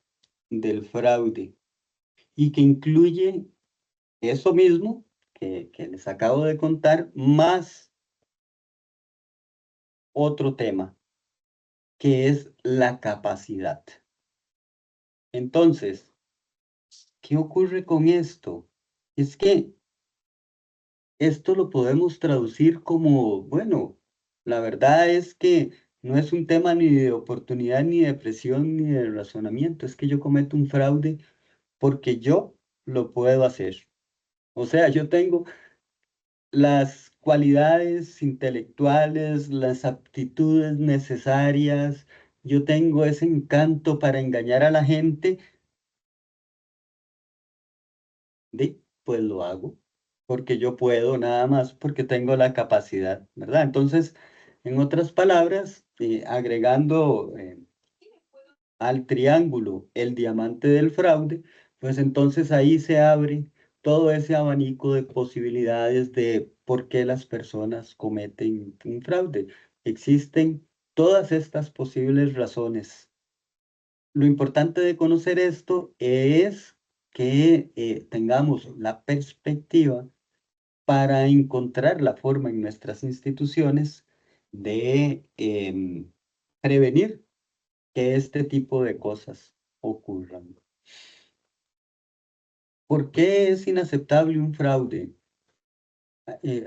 del fraude y que incluye eso mismo que les acabo de contar, más otro tema, que es la capacidad. Entonces, ¿qué ocurre con esto? Es que esto lo podemos traducir como, bueno, la verdad es que no es un tema ni de oportunidad, ni de presión, ni de razonamiento. Es que yo cometo un fraude porque yo lo puedo hacer. O sea, yo tengo las cualidades intelectuales, las aptitudes necesarias, yo tengo ese encanto para engañar a la gente, pues lo hago, porque yo puedo nada más, porque tengo la capacidad, ¿verdad? Entonces, en otras palabras, agregando al triángulo el diamante del fraude, pues entonces ahí se abre todo ese abanico de posibilidades de por qué las personas cometen un fraude. Existen todas estas posibles razones. Lo importante de conocer esto es que tengamos la perspectiva para encontrar la forma en nuestras instituciones de prevenir que este tipo de cosas ocurran. ¿Por qué es inaceptable un fraude?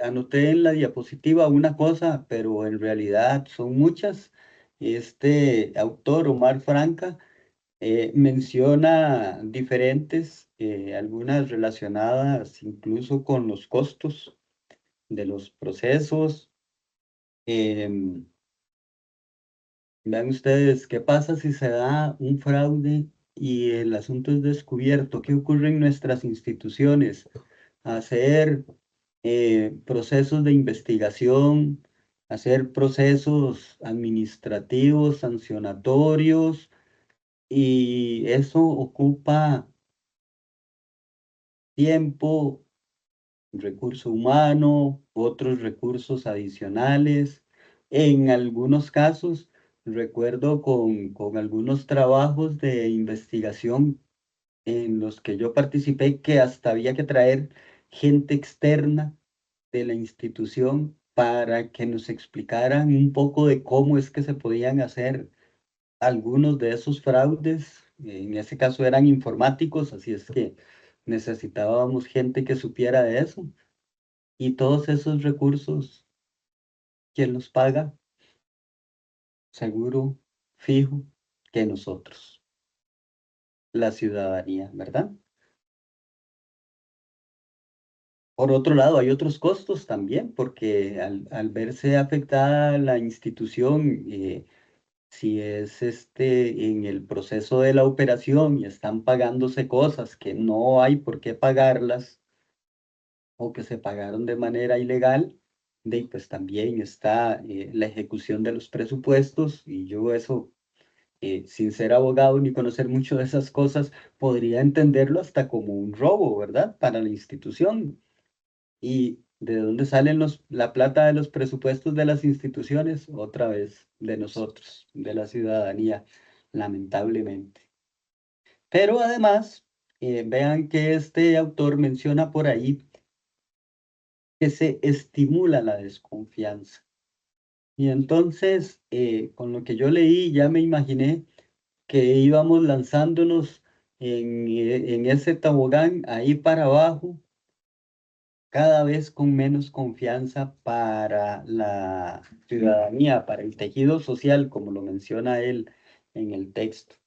Anoté en la diapositiva una cosa, pero en realidad son muchas. Este autor, Omar Franca, menciona diferentes, algunas relacionadas incluso con los costos de los procesos. Em, Vean ustedes, ¿qué pasa si se da un fraude y el asunto es descubierto? ¿Qué ocurre en nuestras instituciones? Hacer procesos de investigación, hacer procesos administrativos, sancionatorios, y eso ocupa tiempo recurso humano, otros recursos adicionales. En algunos casos, recuerdo con algunos trabajos de investigación en los que yo participé que hasta había que traer gente externa de la institución para que nos explicaran un poco de cómo es que se podían hacer algunos de esos fraudes. En ese caso eran informáticos, así es que necesitábamos gente que supiera de eso. Y todos esos recursos, ¿quién los paga? Seguro, fijo, que nosotros, la ciudadanía, ¿verdad? Por otro lado, hay otros costos también, porque al verse afectada la institución, si es en el proceso de la operación y están pagándose cosas que no hay por qué pagarlas o que se pagaron de manera ilegal, pues también está la ejecución de los presupuestos, y yo eso, sin ser abogado ni conocer mucho de esas cosas, podría entenderlo hasta como un robo, ¿verdad? Para la institución. ¿Y de dónde salen la plata de los presupuestos de las instituciones? Otra vez, de nosotros, de la ciudadanía, lamentablemente. Pero además, vean que este autor menciona por ahí que se estimula la desconfianza. Y entonces, con lo que yo leí, ya me imaginé que íbamos lanzándonos en ese tobogán ahí para abajo, cada vez con menos confianza para la ciudadanía, para el tejido social, como lo menciona él en el texto.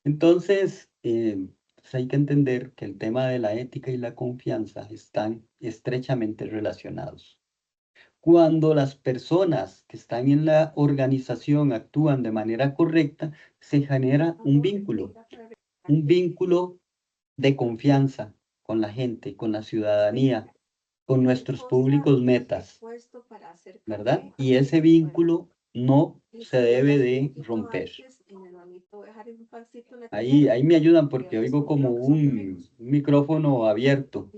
Entonces, pues hay que entender que el tema de la ética y la confianza están estrechamente relacionados. Cuando las personas que están en la organización actúan de manera correcta, se genera un vínculo de confianza con la gente, con la ciudadanía, con nuestros públicos metas, ¿verdad? Y ese vínculo no se debe de romper. Ahí me ayudan porque oigo como un micrófono abierto.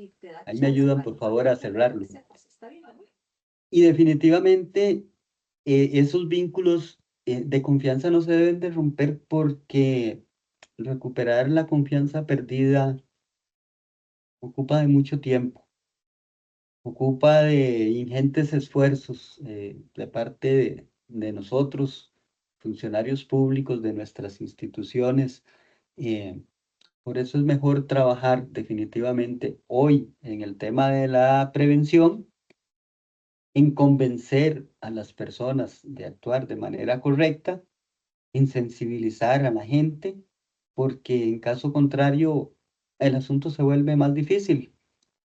Ahí me ayudan, por favor, a cerrarlo. Y definitivamente esos vínculos de confianza no se deben de romper, porque recuperar la confianza perdida ocupa de mucho tiempo, ocupa de ingentes esfuerzos de parte de nosotros, funcionarios públicos de nuestras instituciones. eh, por eso es mejor trabajar definitivamente hoy en el tema de la prevención, en convencer a las personas de actuar de manera correcta, en sensibilizar a la gente, porque en caso contrario el asunto se vuelve más difícil.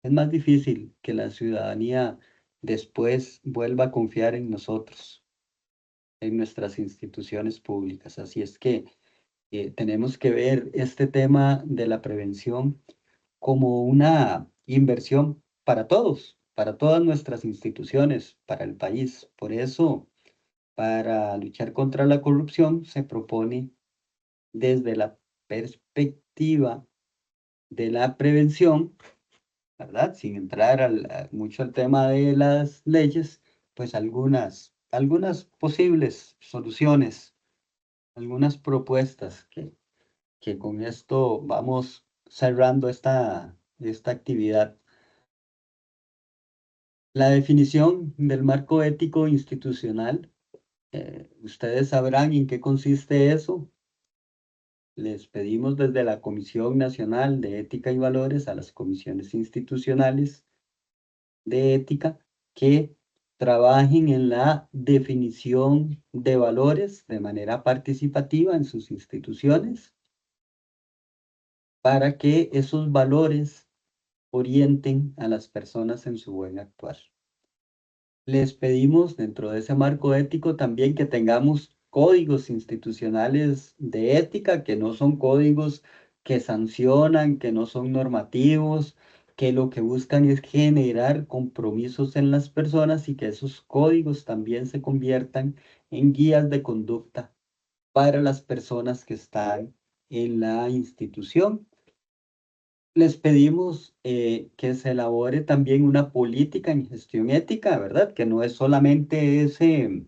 Es más difícil que la ciudadanía después vuelva a confiar en nosotros, en nuestras instituciones públicas. Así es que tenemos que ver este tema de la prevención como una inversión para todos, para todas nuestras instituciones, para el país. Por eso, para luchar contra la corrupción, se propone desde la perspectiva de la prevención, ¿verdad? Sin entrar mucho al tema de las leyes, pues algunas posibles soluciones, algunas propuestas que con esto vamos cerrando esta actividad. La definición del marco ético institucional, ustedes sabrán en qué consiste eso. Les pedimos desde la Comisión Nacional de Ética y Valores a las comisiones institucionales de ética que trabajen en la definición de valores de manera participativa en sus instituciones, para que esos valores orienten a las personas en su buen actuar. Les pedimos dentro de ese marco ético también que tengamos códigos institucionales de ética, que no son códigos que sancionan, que no son normativos, que lo que buscan es generar compromisos en las personas, y que esos códigos también se conviertan en guías de conducta para las personas que están en la institución. les pedimos que se elabore también una política en gestión ética, ¿verdad? Que no es solamente ese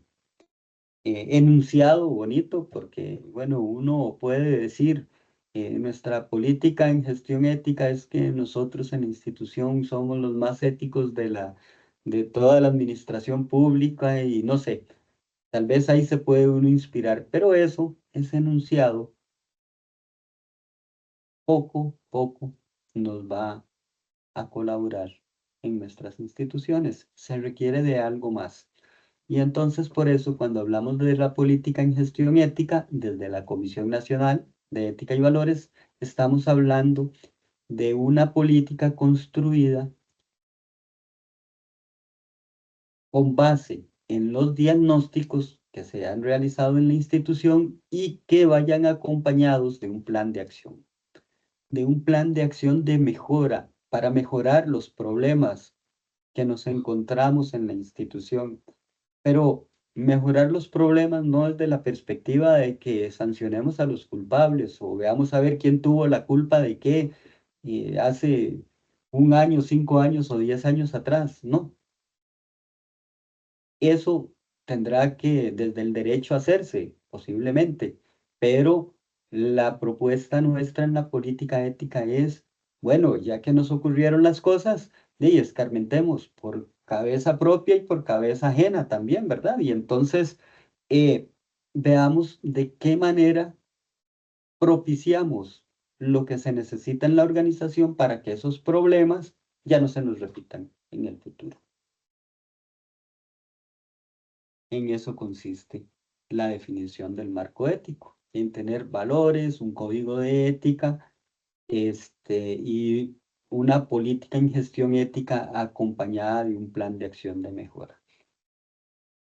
enunciado bonito, porque, bueno, uno puede decir, nuestra política en gestión ética es que nosotros en la institución somos los más éticos de toda la administración pública y no sé, tal vez ahí se puede uno inspirar, pero eso, ese enunciado, poco nos va a colaborar en nuestras instituciones. Se requiere de algo más. Y entonces por eso cuando hablamos de la política en gestión ética, desde la Comisión Nacional de Ética y Valores, estamos hablando de una política construida con base en los diagnósticos que se han realizado en la institución y que vayan acompañados de un plan de acción. De un plan de acción de mejora para mejorar los problemas que nos encontramos en la institución. Pero mejorar los problemas no desde la perspectiva de que sancionemos a los culpables o veamos a ver quién tuvo la culpa de qué hace un año, 5 años o 10 años atrás. No, eso tendrá que desde el derecho hacerse, posiblemente, pero la propuesta nuestra en la política ética es, bueno, ya que nos ocurrieron las cosas, escarmentemos por cabeza propia y por cabeza ajena también, ¿verdad? Y entonces eh, veamos de qué manera propiciamos lo que se necesita en la organización para que esos problemas ya no se nos repitan en el futuro. En eso consiste la definición del marco ético, en tener valores, un código de ética, y una política en gestión ética acompañada de un plan de acción de mejora.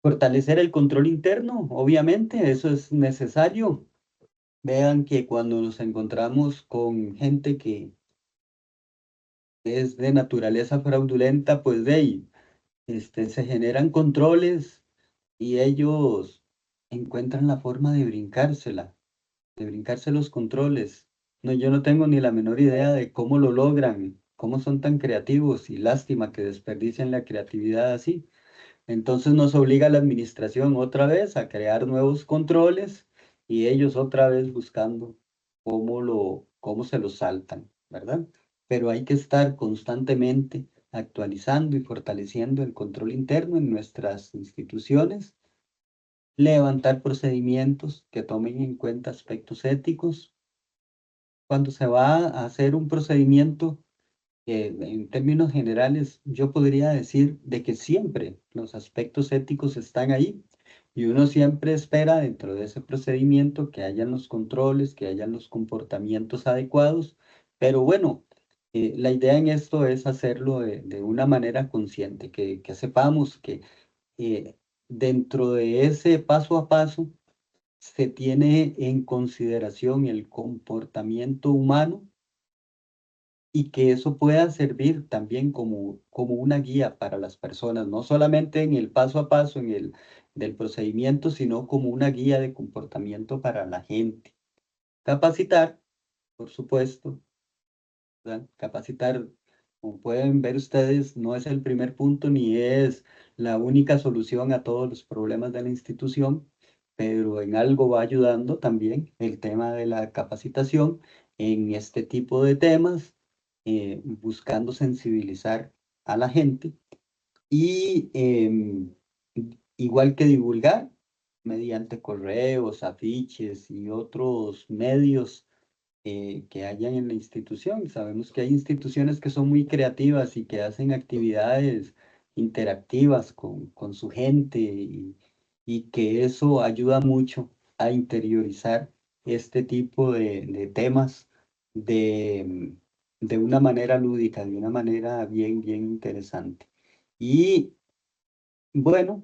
Fortalecer el control interno, obviamente, eso es necesario. Vean que cuando nos encontramos con gente que es de naturaleza fraudulenta, pues de ahí, se generan controles y ellos encuentran la forma de brincarse los controles. No, yo no tengo ni la menor idea de cómo lo logran, cómo son tan creativos y lástima que desperdicien la creatividad así. Entonces nos obliga la administración otra vez a crear nuevos controles y ellos otra vez buscando cómo se los saltan, ¿verdad? Pero hay que estar constantemente actualizando y fortaleciendo el control interno en nuestras instituciones, levantar procedimientos que tomen en cuenta aspectos éticos. Cuando se va a hacer un procedimiento, en términos generales, yo podría decir de que siempre los aspectos éticos están ahí y uno siempre espera dentro de ese procedimiento que hayan los controles, que hayan los comportamientos adecuados, pero bueno, la idea en esto es hacerlo de una manera consciente, que sepamos que dentro de ese paso a paso se tiene en consideración el comportamiento humano y que eso pueda servir también como una guía para las personas, no solamente en el paso a paso del procedimiento, sino como una guía de comportamiento para la gente. Capacitar, por supuesto, ¿verdad? Capacitar, como pueden ver ustedes, no es el primer punto ni es la única solución a todos los problemas de la institución, pero en algo va ayudando también el tema de la capacitación en este tipo de temas, buscando sensibilizar a la gente y igual que divulgar mediante correos, afiches y otros medios que hayan en la institución. Sabemos que hay instituciones que son muy creativas y que hacen actividades interactivas con su gente y que eso ayuda mucho a interiorizar este tipo de temas de, de una manera lúdica, de una manera bien interesante. Y bueno,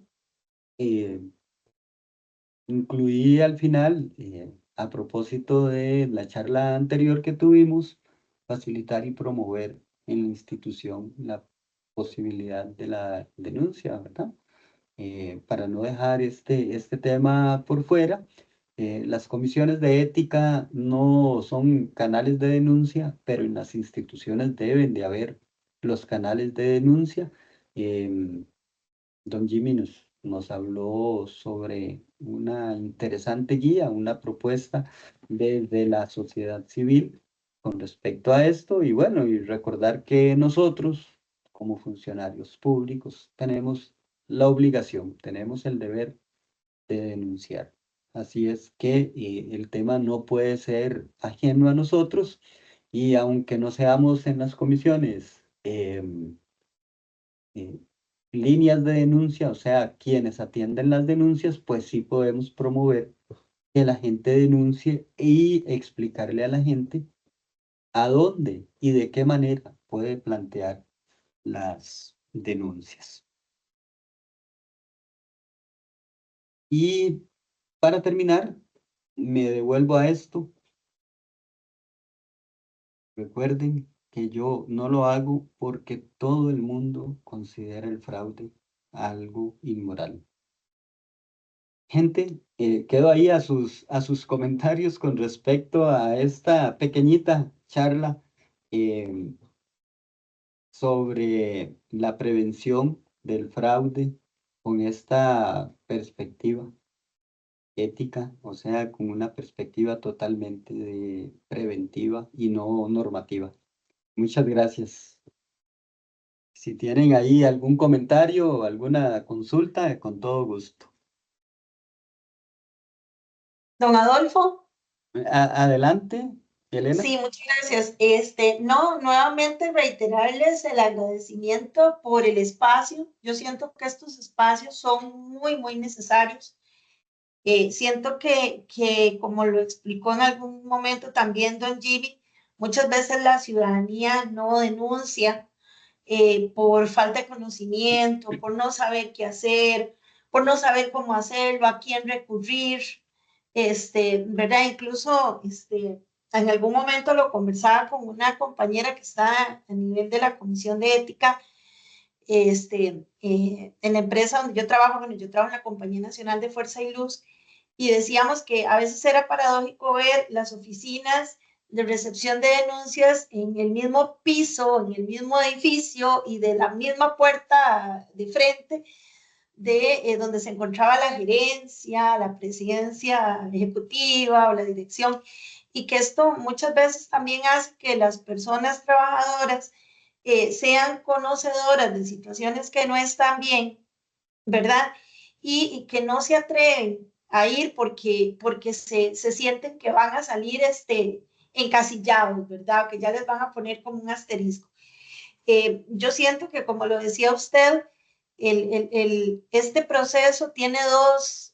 eh, incluí al final, a propósito de la charla anterior que tuvimos, facilitar y promover en la institución la posibilidad de la denuncia, ¿verdad? Para no dejar este tema por fuera, Las comisiones de ética no son canales de denuncia, pero en las instituciones deben de haber los canales de denuncia. Don Jimmy nos habló sobre una interesante guía, una propuesta desde la sociedad civil con respecto a esto. Y bueno, y recordar que nosotros, como funcionarios públicos, tenemos la obligación, tenemos el deber de denunciar. Así es que el tema no puede ser ajeno a nosotros, y aunque no seamos en las comisiones líneas de denuncia, o sea, quienes atienden las denuncias, pues sí podemos promover que la gente denuncie y explicarle a la gente a dónde y de qué manera puede plantear las denuncias. Y para terminar, me devuelvo a esto. Recuerden que yo no lo hago porque todo el mundo considera el fraude algo inmoral. Gente, quedo ahí a sus comentarios con respecto a esta pequeñita charla sobre la prevención del fraude con esta perspectiva ética, o sea, con una perspectiva totalmente preventiva y no normativa. Muchas gracias. Si tienen ahí algún comentario o alguna consulta, con todo gusto. Don Adolfo. Adelante, Elena. Sí, muchas gracias. No, nuevamente reiterarles el agradecimiento por el espacio. Yo siento que estos espacios son muy, muy necesarios. Siento que, como lo explicó en algún momento también don Jimmy, muchas veces la ciudadanía no denuncia por falta de conocimiento, por no saber qué hacer, por no saber cómo hacerlo, a quién recurrir, ¿verdad? Incluso, en algún momento lo conversaba con una compañera que está a nivel de la Comisión de Ética, en la empresa donde yo trabajo, bueno, yo trabajo en la Compañía Nacional de Fuerza y Luz, y decíamos que a veces era paradójico ver las oficinas de recepción de denuncias en el mismo piso, en el mismo edificio y de la misma puerta de frente de donde se encontraba la gerencia, la presidencia ejecutiva o la dirección, y que esto muchas veces también hace que las personas trabajadoras sean conocedoras de situaciones que no están bien, ¿verdad? Y que no se atreven a ir porque se sienten que van a salir encasillados, ¿verdad? Que ya les van a poner como un asterisco. Yo siento que, como lo decía usted, este proceso tiene dos,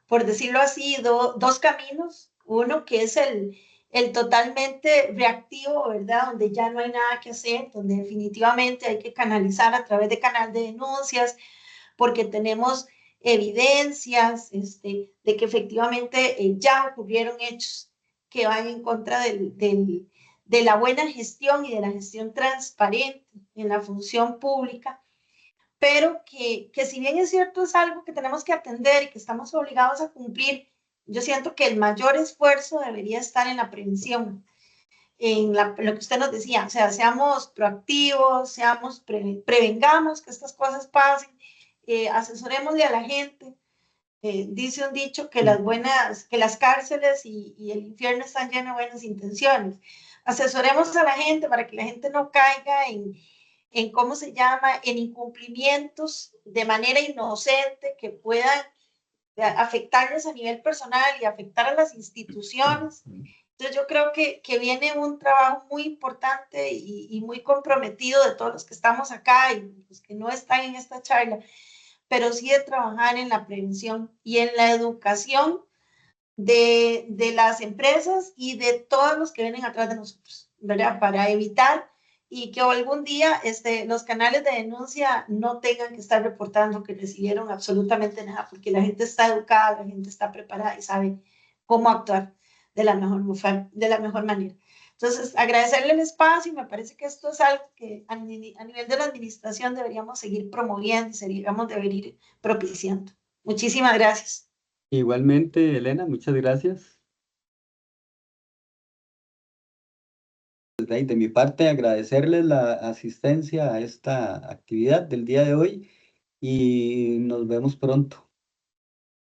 por decirlo así, dos caminos. Uno que es el totalmente reactivo, ¿verdad? Donde ya no hay nada que hacer, donde definitivamente hay que canalizar a través de canal de denuncias, porque tenemos evidencias de que efectivamente ya ocurrieron hechos que van en contra de la buena gestión y de la gestión transparente en la función pública, pero que si bien es cierto es algo que tenemos que atender y que estamos obligados a cumplir, yo siento que el mayor esfuerzo debería estar en la prevención, en lo que usted nos decía, o sea, seamos proactivos, prevengamos que estas cosas pasen, asesorémosle a la gente. Dice un dicho que las cárceles y el infierno están llenos de buenas intenciones. Asesoremos a la gente para que la gente no caiga en ¿cómo se llama?, en incumplimientos de manera inocente que puedan afectarles a nivel personal y afectar a las instituciones. Entonces yo creo que viene un trabajo muy importante y muy comprometido de todos los que estamos acá y los que no están en esta charla, pero sí de trabajar en la prevención y en la educación de las empresas y de todos los que vienen atrás de nosotros, ¿verdad? Para evitar y que algún día los canales de denuncia no tengan que estar reportando que recibieron absolutamente nada, porque la gente está educada, la gente está preparada y sabe cómo actuar de la mejor manera. Entonces, agradecerle el espacio y me parece que esto es algo que a nivel de la administración deberíamos seguir promoviendo y deberíamos ir propiciando. Muchísimas gracias. Igualmente, Elena, muchas gracias. De mi parte, agradecerles la asistencia a esta actividad del día de hoy y nos vemos pronto.